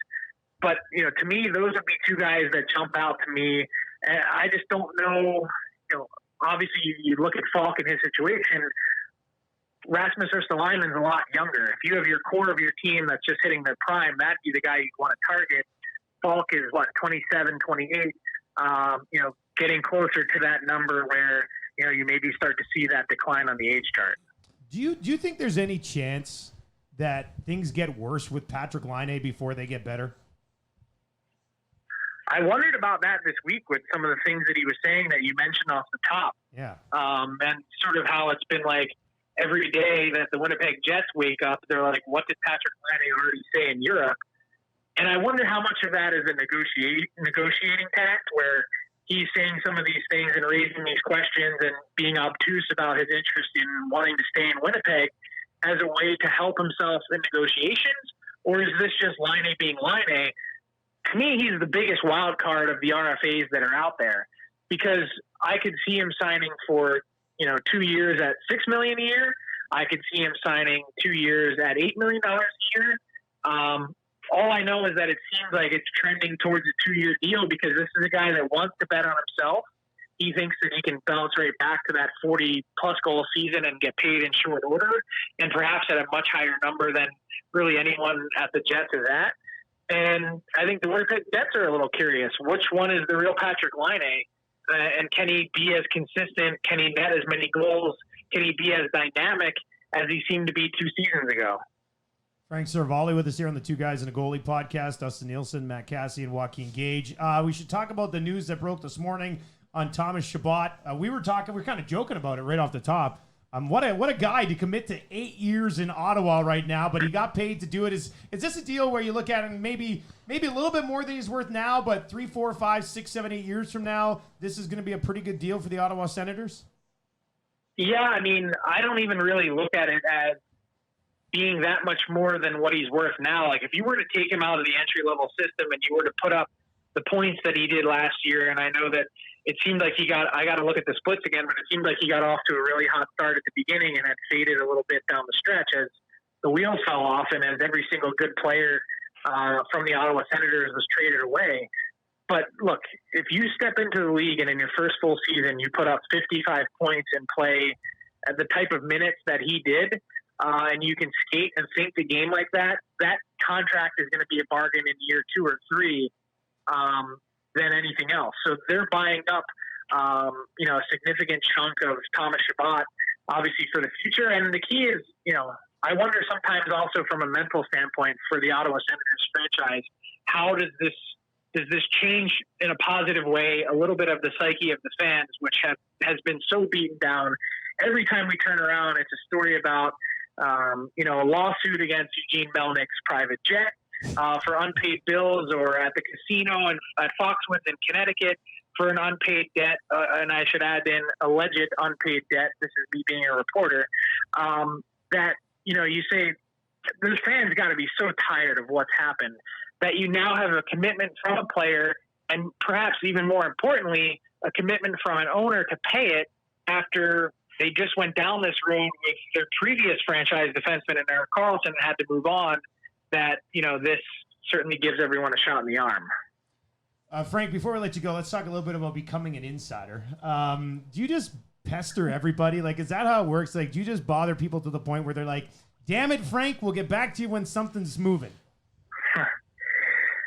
But, to me, those would be two guys that jump out to me. And I just don't know, obviously you look at Falk and his situation. Rasmus Ristolainen's a lot younger. If you have your core of your team that's just hitting their prime, that'd be the guy you'd want to target. Falk is, 27, 28, getting closer to that number where, you maybe start to see that decline on the age chart. Do you think there's any chance that things get worse with Patrik Laine before they get better? I wondered about that this week with some of the things that he was saying that you mentioned off the top. Yeah. And sort of how it's been like every day that the Winnipeg Jets wake up, they're like, what did Patrik Laine already say in Europe? And I wonder how much of that is a negotiating tact where he's saying some of these things and raising these questions and being obtuse about his interest in wanting to stay in Winnipeg as a way to help himself in negotiations? Or is this just Laine being Laine? To me, he's the biggest wild card of the RFAs that are out there because I could see him signing for, 2 years at $6 million a year. I could see him signing 2 years at $8 million a year. All I know is that it seems like it's trending towards a 2-year deal because this is a guy that wants to bet on himself. He thinks that he can bounce right back to that 40-plus goal season and get paid in short order and perhaps at a much higher number than really anyone at the Jets is at. And I think the Winnipeg Jets are a little curious. Which one is the real Patrik Laine? And can he be as consistent? Can he net as many goals? Can he be as dynamic as he seemed to be 2 seasons ago? Frank Seravalli with us here on the Two Guys in a Goalie podcast. Dustin Nielsen, Matt Cassie, and Joaquin Gage. We should talk about the news that broke this morning on Thomas Chabot. We were kind of joking about it right off the top. What a guy to commit to 8 years in Ottawa right now, but he got paid to do it. Is this a deal where you look at him maybe a little bit more than he's worth now, but 3, 4, 5, 6, 7, 8 years from now, this is going to be a pretty good deal for the Ottawa Senators? Yeah, I mean, I don't even really look at it as being that much more than what he's worth now. Like if you were to take him out of the entry-level system and you were to put up the points that he did last year, and I know that it seemed like I got to look at the splits again, but it seemed like he got off to a really hot start at the beginning and had faded a little bit down the stretch as the wheels fell off and as every single good player from the Ottawa Senators was traded away. But look, if you step into the league and in your first full season, you put up 55 points and play at the type of minutes that he did, and you can skate and sink the game like that, that contract is going to be a bargain in year 2 or 3. Than anything else. So they're buying up, a significant chunk of Thomas Chabot, obviously for the future. And the key is, I wonder sometimes also from a mental standpoint for the Ottawa Senators franchise, how does this does this change in a positive way a little bit of the psyche of the fans, which has been so beaten down? Every time we turn around, it's a story about, a lawsuit against Eugene Melnick's private jet for unpaid bills, or at the casino and at Foxwoods in Connecticut for an unpaid debt. And I should add in alleged unpaid debt. This is me being a reporter. That, you say those fans got to be so tired of what's happened that you now have a commitment from a player, and perhaps even more importantly, a commitment from an owner to pay it after they just went down this road with their previous franchise defenseman and Erik Karlsson and had to move on. That, this certainly gives everyone a shot in the arm. Frank, before we let you go, let's talk a little bit about becoming an insider. Do you just pester everybody? Like, is that how it works? Like, do you just bother people to the point where they're like, damn it, Frank, we'll get back to you when something's moving?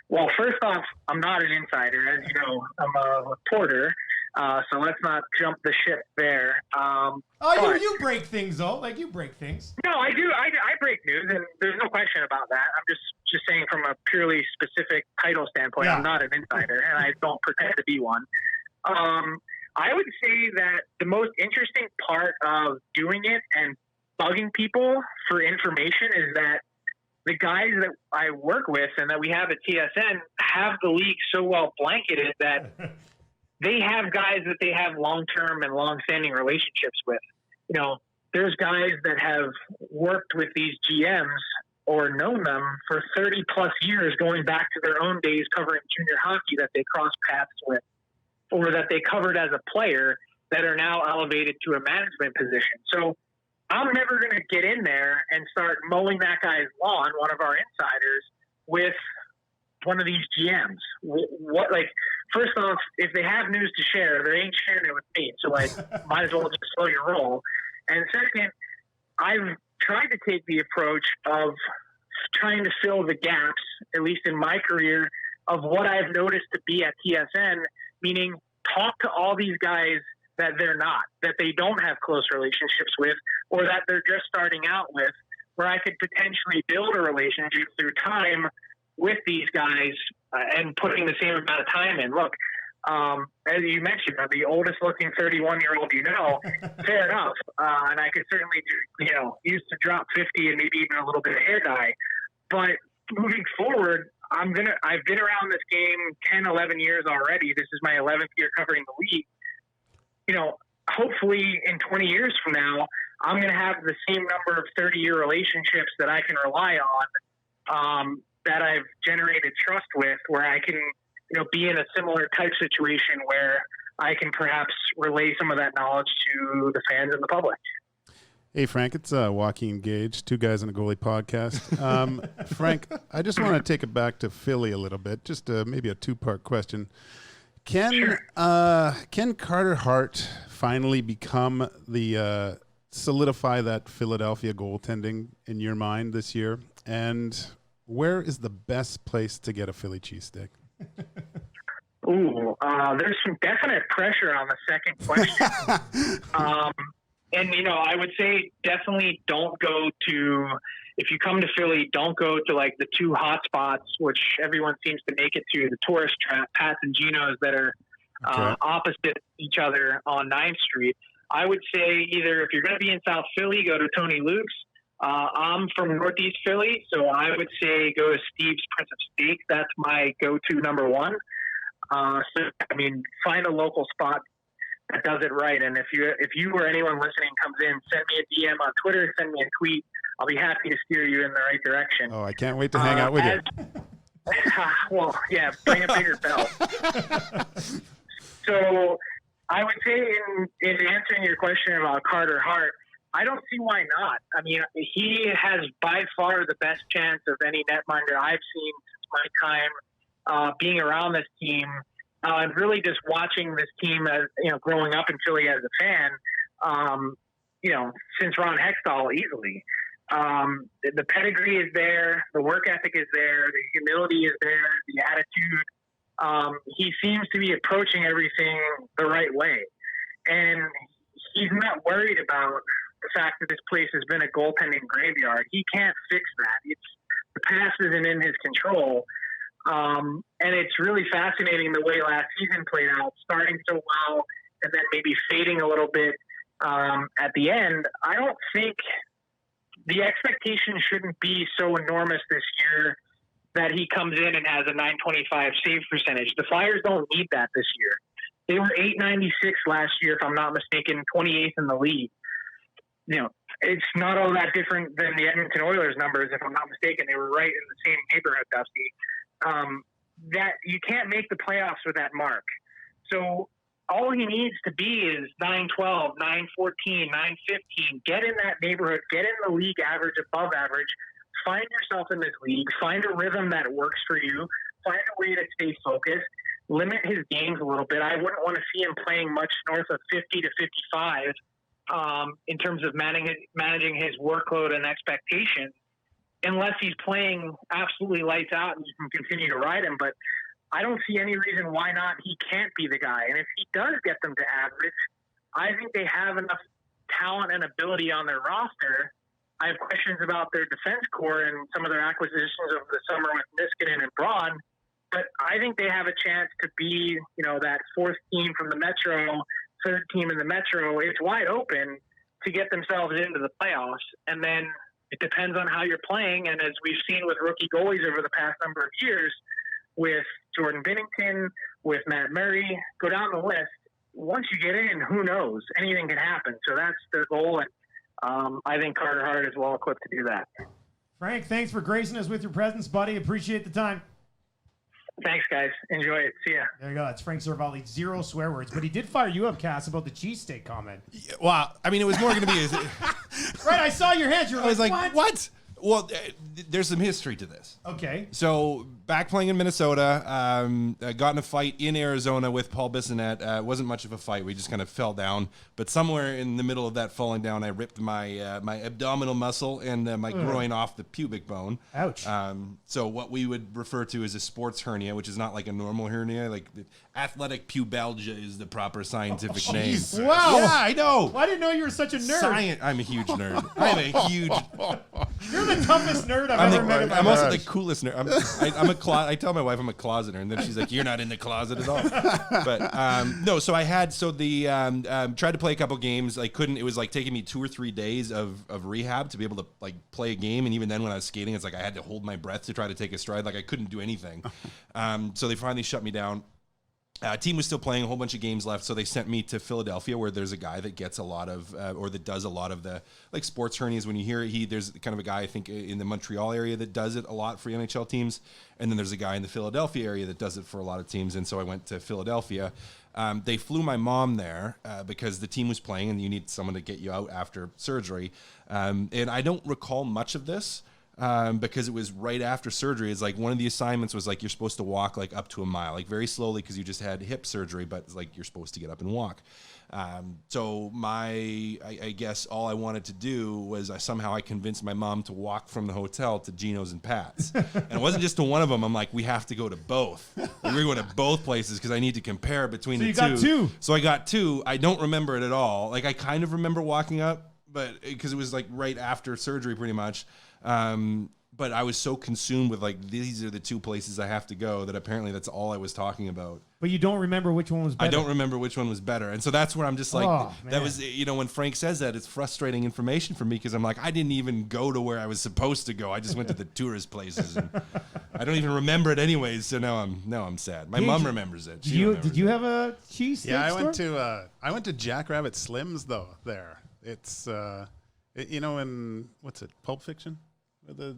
Well, first off, I'm not an insider. As you know, I'm a reporter. So let's not jump the ship there. You break things, though. Like, you break things. No, I do. I break news, and there's no question about that. I'm just saying from a purely specific title standpoint, I'm not an insider, and I don't pretend to be one. I would say that the most interesting part of doing it and bugging people for information is that the guys that I work with and that we have at TSN have the league so well blanketed that they have guys that they have long-term and long-standing relationships with. There's guys that have worked with these GMs or known them for 30-plus years, going back to their own days covering junior hockey that they crossed paths with, or that they covered as a player, that are now elevated to a management position. So I'm never going to get in there and start mowing that guy's lawn, one of our insiders, with one of these GMs. First off, if they have news to share, they ain't sharing it with me. So might as well just slow your roll. And second, I've tried to take the approach of trying to fill the gaps, at least in my career, of what I've noticed to be at TSN, meaning talk to all these guys that they're not, that they don't have close relationships with, or that they're just starting out with, where I could potentially build a relationship through time with these guys and putting the same amount of time in. Look, as you mentioned, the oldest looking 31-year-old, fair enough. And I could certainly, use to drop 50 and maybe even a little bit of hair dye. But moving forward, I've been around this game 10, 11 years already. This is my 11th year covering the league. Hopefully in 20 years from now, I'm going to have the same number of 30-year relationships that I can rely on, that I've generated trust with, where I can, be in a similar type situation where I can perhaps relay some of that knowledge to the fans and the public. Hey, Frank, it's Joaquin Gage, Two Guys on a Goalie podcast. Frank, I just want to take it back to Philly a little bit, just maybe a two-part question. Can Carter Hart finally become the solidify that Philadelphia goaltending in your mind this year? And where is the best place to get a Philly cheesesteak? There's some definite pressure on the second question. And, I would say definitely don't go to, if you come to Philly, don't go to like the two hot spots, which everyone seems to make it to, the tourist trap, Pat's and Gino's, that are opposite each other on 9th Street. I would say either if you're going to be in South Philly, go to Tony Luke's. I'm from Northeast Philly, so I would say go to Steve's Prince of Steak. That's my go-to number one. Find a local spot that does it right. And if you or anyone listening comes in, send me a DM on Twitter, send me a tweet. I'll be happy to steer you in the right direction. Oh, I can't wait to hang out with you. Well, yeah, bring a bigger belt. So I would say in answering your question about Carter Hart, I don't see why not. He has by far the best chance of any netminder I've seen since my time being around this team, and really just watching this team as growing up in Philly as a fan. Since Ron Hextall, easily. The pedigree is there, the work ethic is there, the humility is there, the attitude. He seems to be approaching everything the right way, and he's not worried about the fact that this place has been a goaltending graveyard. He can't fix that. The past isn't in his control. And it's really fascinating the way last season played out, starting so well and then maybe fading a little bit at the end. I don't think the expectation shouldn't be so enormous this year that he comes in and has a .925 save percentage. The Flyers don't need that this year. They were .896 last year, if I'm not mistaken, 28th in the league. It's not all that different than the Edmonton Oilers numbers, if I'm not mistaken. They were right in the same neighborhood, Dusty. That you can't make the playoffs with that mark. So all he needs to be is 912, 914, 915. Get in that neighborhood. Get in the league average, above average. Find yourself in this league. Find a rhythm that works for you. Find a way to stay focused. Limit his games a little bit. I wouldn't want to see him playing much north of 50 to 55 in terms of managing his workload and expectations, unless he's playing absolutely lights out and you can continue to ride him. But I don't see any reason why not he can't be the guy. And if he does get them to average, I think they have enough talent and ability on their roster. I have questions about their defense core and some of their acquisitions over the summer with Niskanen and Braun, but I think they have a chance to be, that fourth team from the Metro, third team in the Metro. It's wide open to get themselves into the playoffs. And then it depends on how you're playing. And as we've seen with rookie goalies over the past number of years, with Jordan Binnington, with Matt Murray, go down the list. Once you get in, who knows? Anything can happen. So that's their goal. And I think Carter Hart is well equipped to do that. Frank, thanks for gracing us with your presence, buddy. Appreciate the time. Thanks, guys. Enjoy it. See ya. There you go. That's Frank Seravalli. 0 swear words. But he did fire you up, Cass, about the cheesesteak comment. Yeah, well, I mean, it was more going to be... Right, I saw your hands. You were I was like, what? Well, there's some history to this. Okay. So back playing in Minnesota, I got in a fight in Arizona with Paul Bissonnette. It wasn't much of a fight. We just kind of fell down. But somewhere in the middle of that falling down, I ripped my my abdominal muscle and my groin off the pubic bone. Ouch. So what we would refer to as a sports hernia, which is not like a normal hernia. Like athletic pubalgia is the proper scientific name. Wow. Yeah, I know. I didn't know you were such a nerd. I'm a huge nerd. I'm a huge... You're the toughest nerd I've ever met in my I'm life. also the coolest nerd. I tell my wife I'm a closet nerd, and then she's like, "You're not in the closet at all." But no, so I had tried to play a couple games. I couldn't. It was like taking me 2 or 3 days of rehab to be able to like play a game. And even then, when I was skating, it's like I had to hold my breath to try to take a stride. Like I couldn't do anything. So they finally shut me down. Team was still playing, a whole bunch of games left, so they sent me to Philadelphia, where there's a guy that gets a lot of, or that does a lot of the like sports hernias. When you hear it, there's kind of a guy I think in the Montreal area that does it a lot for NHL teams, and then there's a guy in the Philadelphia area that does it for a lot of teams. And so I went to Philadelphia. They flew my mom there because the team was playing, and you need someone to get you out after surgery. And I don't recall much of this. Because it was right after surgery. It's like one of the assignments was like you're supposed to walk like up to a mile, like very slowly because you just had hip surgery, but it's like you're supposed to get up and walk. So I guess all I wanted to do was somehow I convinced my mom to walk from the hotel to Gino's and Pat's. And it wasn't just to one of them. I'm like, we have to go to both. Like, we're going to both places because I need to compare between the two. So you got two. So I got two. I don't remember it at all. Like I kind of remember walking up, but because it was like right after surgery pretty much. But I was so consumed with like, these are the two places I have to go, that apparently that's all I was talking about. But you don't remember which one was better. I don't remember which one was better. And so that's where I'm just like, that was, when Frank says that, it's frustrating information for me because I'm like, I didn't even go to where I was supposed to go. I just went to the tourist places. And I don't even remember it anyways. So now I'm sad. My mom remembers it. Did you have a cheesesteak? Yeah, I went to Jackrabbit Slim's though. There, it's in what's it, Pulp Fiction? The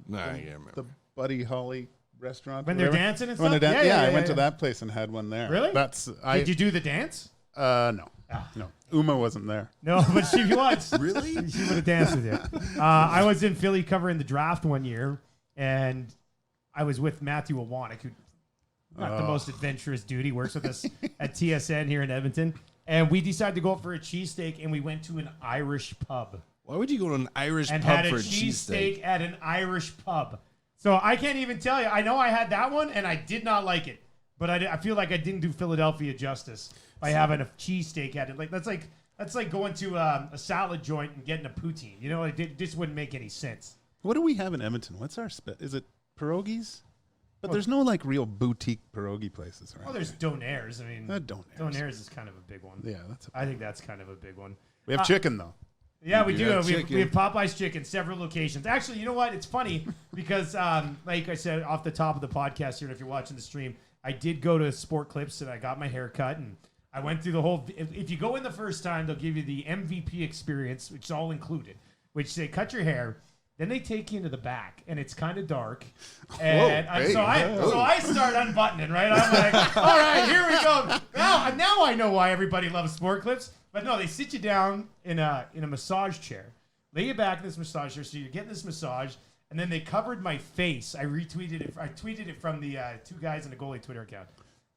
Buddy Holly restaurant. When they're dancing and stuff? I went to that place and had one there. Really? Did you do the dance? No. No. Uma wasn't there. No, but she was. Really? She would have danced with you. I was in Philly covering the draft one year, and I was with Matthew Awanek, who not the most adventurous dude. He works with us at TSN here in Edmonton. And we decided to go out for a cheesesteak, and we went to an Irish pub. Why would you go to an Irish and pub had for a a cheesesteak? At an Irish pub. So I can't even tell you. I know I had that one, and I did not like it. But I feel like I didn't do Philadelphia justice by having a cheesesteak at it. Like that's like going to a salad joint and getting a poutine. You know, it just wouldn't make any sense. What do we have in Edmonton? What's our is it pierogies? But there's no like real boutique pierogi places around. Well, there's Donaire's. I mean, Donaire's is kind of a big one. Yeah, I think that's kind of a big one. We have chicken though. Yeah, we do. have We chicken. have Popeye's chicken, several locations. Actually, you know what? It's funny because, like I said, off the top of the podcast here, and if you're watching the stream, I did go to Sport Clips and I got my hair cut, and I went through the whole. If you go in the first time, they'll give you the MVP experience, which is all included, which they cut your hair. Then they take you into the back, and it's kind of dark. And so I start unbuttoning, right? I'm like, all right, here we go. Now I know why everybody loves Sport Clips. But no, they sit you down in a massage chair, lay you back in this massage chair, so you're getting this massage, and then they covered my face. I retweeted it. I tweeted it from the two guys in the Goalie Twitter account.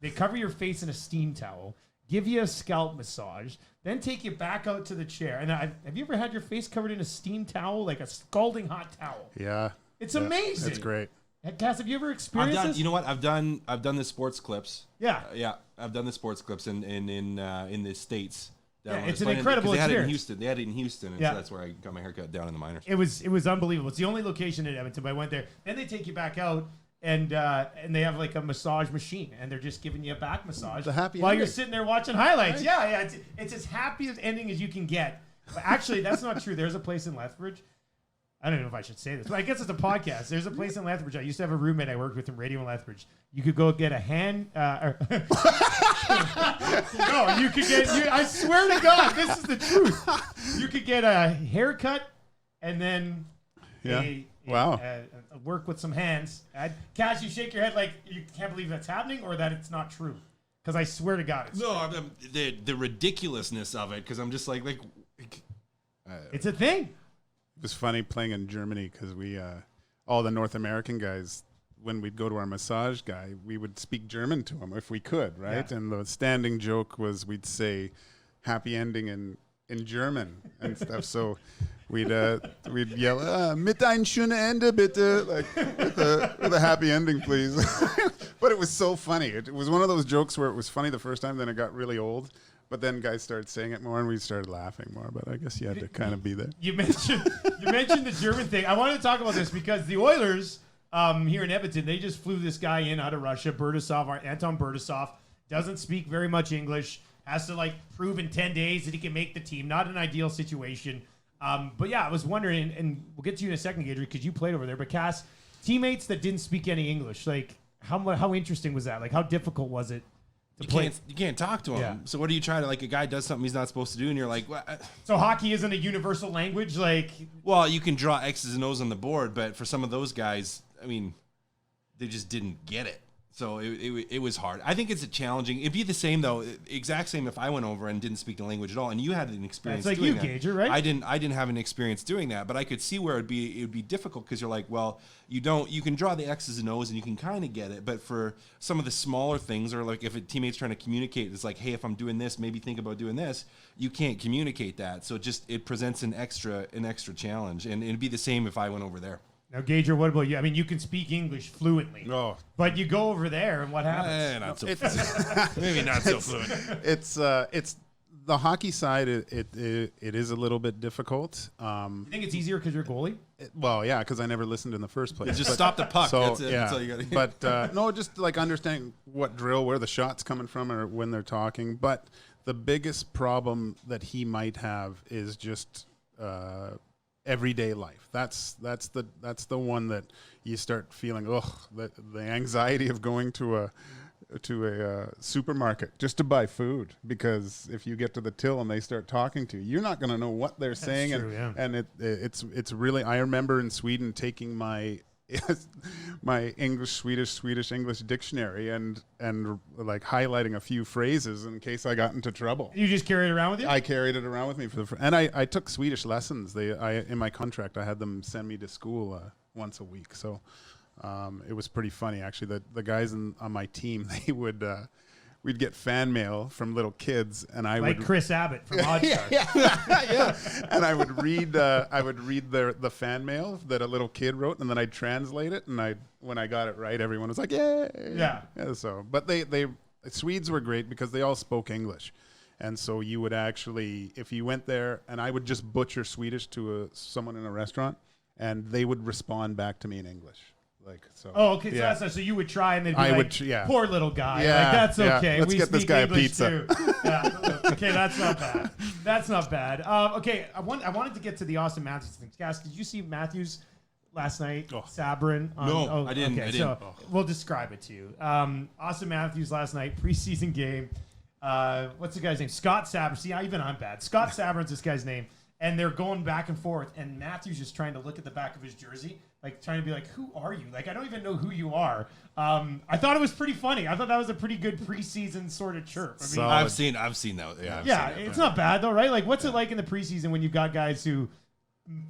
They cover your face in a steam towel, give you a scalp massage, then take you back out to the chair. And have you ever had your face covered in a steam towel, like a scalding hot towel? Yeah. It's amazing. It's great. Cass, have you ever experienced this? You know what? I've done the sports clips. Yeah. Yeah. I've done the sports clips in the States. Yeah, it's an incredible they had it in experience. Houston. They had it in Houston, and Yeah. so that's where I got my haircut down in the minors. It was unbelievable. It's the only location in Edmonton. But I went there. Then they take you back out, and they have like a massage machine, and they're just giving you a back massage The happy while you're ending. sitting there watching highlights. Right. Yeah. It's as happy as ending as you can get. But actually, that's not true. There's a place in Lethbridge. I don't know if I should say this, but I guess it's a podcast. There's a place in Lethbridge. I used to have a roommate I worked with in radio in Lethbridge. You could go get a hand. No, you could get. I swear to God, this is the truth. You could get a haircut and then work with some hands. Cass, you shake your head like you can't believe that's happening, or that it's not true. Because I swear to God, it's The ridiculousness of it. Because I'm just like it's a thing. It was funny playing in Germany because we, all the North American guys, when we'd go to our massage guy, we would speak German to him if we could, right? Yeah. And the standing joke was we'd say happy ending in German and stuff. So we'd yell, mit ein schöne Ende bitte, like with a happy ending, please. But it was so funny. It was one of those jokes where it was funny the first time, then it got really old. But then guys started saying it more, and we started laughing more. But I guess you had to kind of be there. You mentioned the German thing. I wanted to talk about this because the Oilers here in Edmonton, they just flew this guy in out of Russia, Anton Burdasov, doesn't speak very much English, has to prove in 10 days that he can make the team. Not an ideal situation. But yeah, I was wondering, and we'll get to you in a second, Gage, because you played over there. But Cass, teammates that didn't speak any English, how interesting was that? How difficult was it? you can't talk to him. Yeah. So what do you try to a guy does something he's not supposed to do, and you're like, what? So hockey isn't a universal language, Well, you can draw X's and O's on the board, but for some of those guys, I mean, they just didn't get it. So it was hard. I think it's a challenging. It'd be the same though, exact same if I went over and didn't speak the language at all, and you had an experience. That's doing you, that. Gager, right? I didn't have an experience doing that, but I could see where it would be difficult because you're like, well, you can draw the X's and O's and you can kind of get it, but for some of the smaller things, or if a teammate's trying to communicate, it's like, hey, if I'm doing this, maybe think about doing this. You can't communicate that, so it presents an extra challenge, and it'd be the same if I went over there. Now, Gager, what about you? I mean, you can speak English fluently. Oh. But you go over there, and what happens? Not so fluent. Maybe not so fluent. It's the hockey side. It is a little bit difficult. You think it's easier because you're a goalie? Yeah, because I never listened in the first place. Just stop the puck. So, That's it. yeah. That's all you got. But no, just understanding what drill, where the shot's coming from, or when they're talking. But the biggest problem that he might have is just everyday life. That's the one that you start feeling the anxiety of going to a supermarket just to buy food, because if you get to the till and they start talking to you, you're not going to know what they're saying. True, and it's really, I remember in Sweden taking my Swedish English dictionary and highlighting a few phrases in case I got into trouble. You just carry it around with you? I carried it around with me and I took Swedish lessons. In my contract I had them send me to school once a week. So it was pretty funny actually. The guys on my team, they would we'd get fan mail from little kids, and I would Kris Abbott from Oddstar. yeah. And I would read the fan mail that a little kid wrote, and then I'd translate it. And when I got it right, everyone was like, "Yay!" Yeah. So, but they Swedes were great because they all spoke English, and so you would actually, if you went there, and I would just butcher Swedish to someone in a restaurant, and they would respond back to me in English. Like so. Oh, okay. So yeah. so you would try and then be I like, would, yeah. poor little guy. Yeah, Like, that's yeah. okay. Let's we get this speak guy a English pizza. Too. Yeah. Okay, that's not bad. That's not bad. Okay, I wanted to get to the Austin Matthews thing. Cass, did you see Matthews last night? Oh. Sabrin? No, I didn't. Okay, I so didn't. we'll describe it to you. Austin Matthews last night, preseason game. What's the guy's name? Scott Sabrin. See, even I'm bad. Scott Sabrin's this guy's name. And they're going back and forth, and Matthews just trying to look at the back of his jersey, like trying to be like, who are you? Like, I don't even know who you are. I thought it was pretty funny. I thought that was a pretty good preseason sort of chirp. I mean, I've seen that. Yeah, I've yeah, seen that, it's but- not bad though, right? Like, what's it like in the preseason when you've got guys who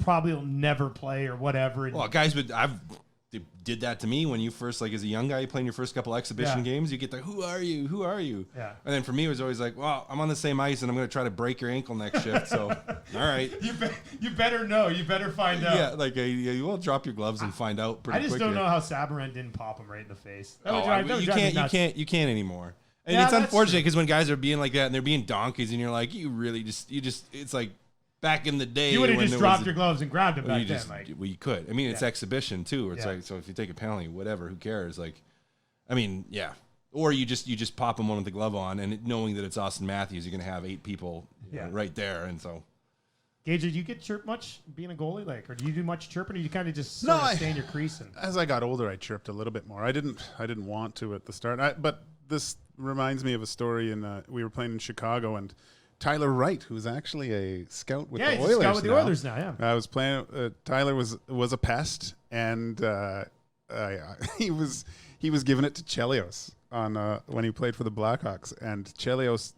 probably will never play or whatever? And Well, guys they did that to me when you first, like, as a young guy, you playing your first couple exhibition Yeah. games. You get the who are you? Who are you? Yeah. And then for me, it was always like, well, I'm on the same ice and I'm going to try to break your ankle next shift. So, all right. you better know. You better find out. Yeah, like you will drop your gloves and find out pretty I just quickly. don't know how Sabrin didn't pop him right in the face. That would Oh, drive- that would you drive me can't, nuts. you can't anymore. And Yeah, it's that's unfortunate true. because when guys are being like that and they're being donkeys, and you're like, it's like back in the day. You would have when just there dropped was your gloves and grabbed him well, back you then. Like, well, you could. I mean, it's Yeah. exhibition too. It's Yeah. like, so if you take a penalty, whatever, who cares? Like, I mean, yeah. Or you just pop him one with the glove on, and knowing that it's Austin Matthews, you're gonna have 8 people Yeah. right there, and so. Gage, do you get chirped much being a goalie? Like, or do you do much chirping, or do you kind of just No, sort of I- stay in your crease? And As I got older, I chirped a little bit more. I didn't want to at the start. But this reminds me of a story. We were playing in Chicago, and Tyler Wright, who's actually a scout with yeah, the he's Oilers a scout with the now. Oilers now. Yeah. I was playing. Tyler was a pest, and he was giving it to Chelios on when he played for the Blackhawks, and Chelios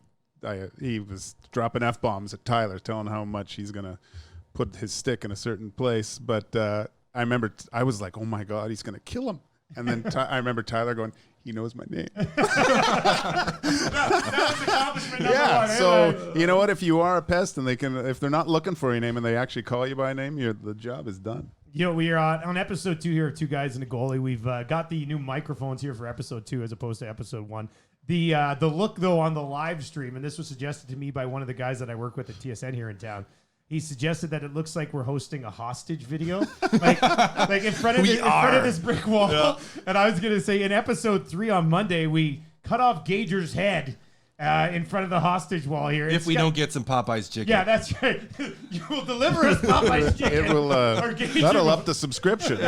he was dropping F-bombs at Tyler, telling how much he's gonna put his stick in a certain place. But I remember I was like, oh my God, he's gonna kill him. And then I remember Tyler going, he knows my name. That was accomplishment number Yeah. one. So you know what? If you are a pest and if they're not looking for your name and they actually call you by name, the job is done. You know, we are on episode 2 here of Two Guys and a Goalie. We've got the new microphones here for episode 2 as opposed to episode 1. The look, though, on the live stream, and this was suggested to me by one of the guys that I work with at TSN here in town. He suggested that it looks like we're hosting a hostage video, like in front of this brick wall. Yeah. And I was gonna say in episode 3 on Monday, we cut off Gager's head in front of the hostage wall here. If we don't get some Popeyes chicken. Yeah, that's right. You will deliver us Popeye's chicken. It will. Or Gager That'll will- up the subscriptions.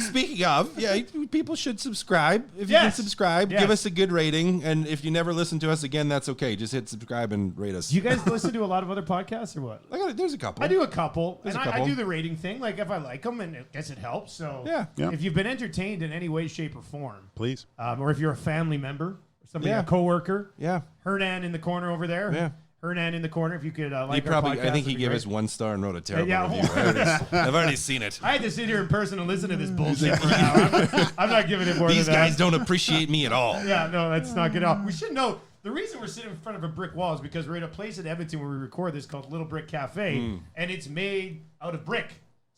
Speaking of, yeah, people should subscribe. If you can Yes. subscribe, Yes. give us a good rating. And if you never listen to us again, that's okay. Just hit subscribe and rate us. Do you guys listen to a lot of other podcasts or what? There's a couple. I do a couple, There's and a couple. I do the rating thing. Like if I like them, and I guess it helps. So Yeah. Yeah. if you've been entertained in any way, shape, or form, Please. or if you're a family member, or somebody, Yeah. a coworker, Yeah. Hernan in the corner over there, Yeah. Hernan in the corner. If you could like He our probably, podcast, I think he that'd be gave great. us 1 star and wrote a terrible Yeah. review. I've already seen it. I had to sit here in person and listen to this bullshit for an hour. I'm not giving it more These than that. guys don't appreciate me at all. Yeah, no, that's not good at all. We should know the reason we're sitting in front of a brick wall is because we're at a place in Edmonton where we record this called Little Brick Cafe, and it's made out of brick.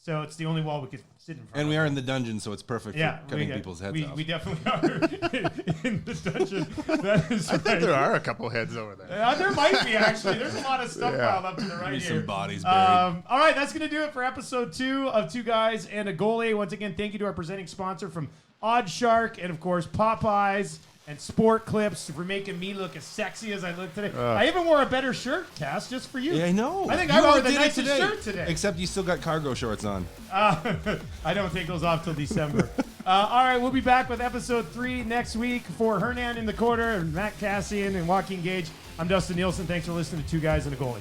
So it's the only wall we could sit in front And of. we are in the dungeon, so it's perfect Yeah, for cutting people's heads off. We definitely are in the dungeon. That is I right. think there are a couple heads over there. There might be, actually. There's a lot of stuff Yeah. piled up to the right There's here. some bodies buried. All right, that's going to do it for episode 2 of Two Guys and a Goalie. Once again, thank you to our presenting sponsor from Odd Shark and, of course, Popeyes and Sport Clips for making me look as sexy as I look today. I even wore a better shirt, Cass, just for you. Yeah, I know. I think You I wore all the did it nicest shirt today. Except you still got cargo shorts on. I don't take those off till December. All right, we'll be back with episode 3 next week for Hernan in the corner and Matt Cassian and Joaquin Gage. I'm Dustin Nielsen. Thanks for listening to Two Guys and a Goalie.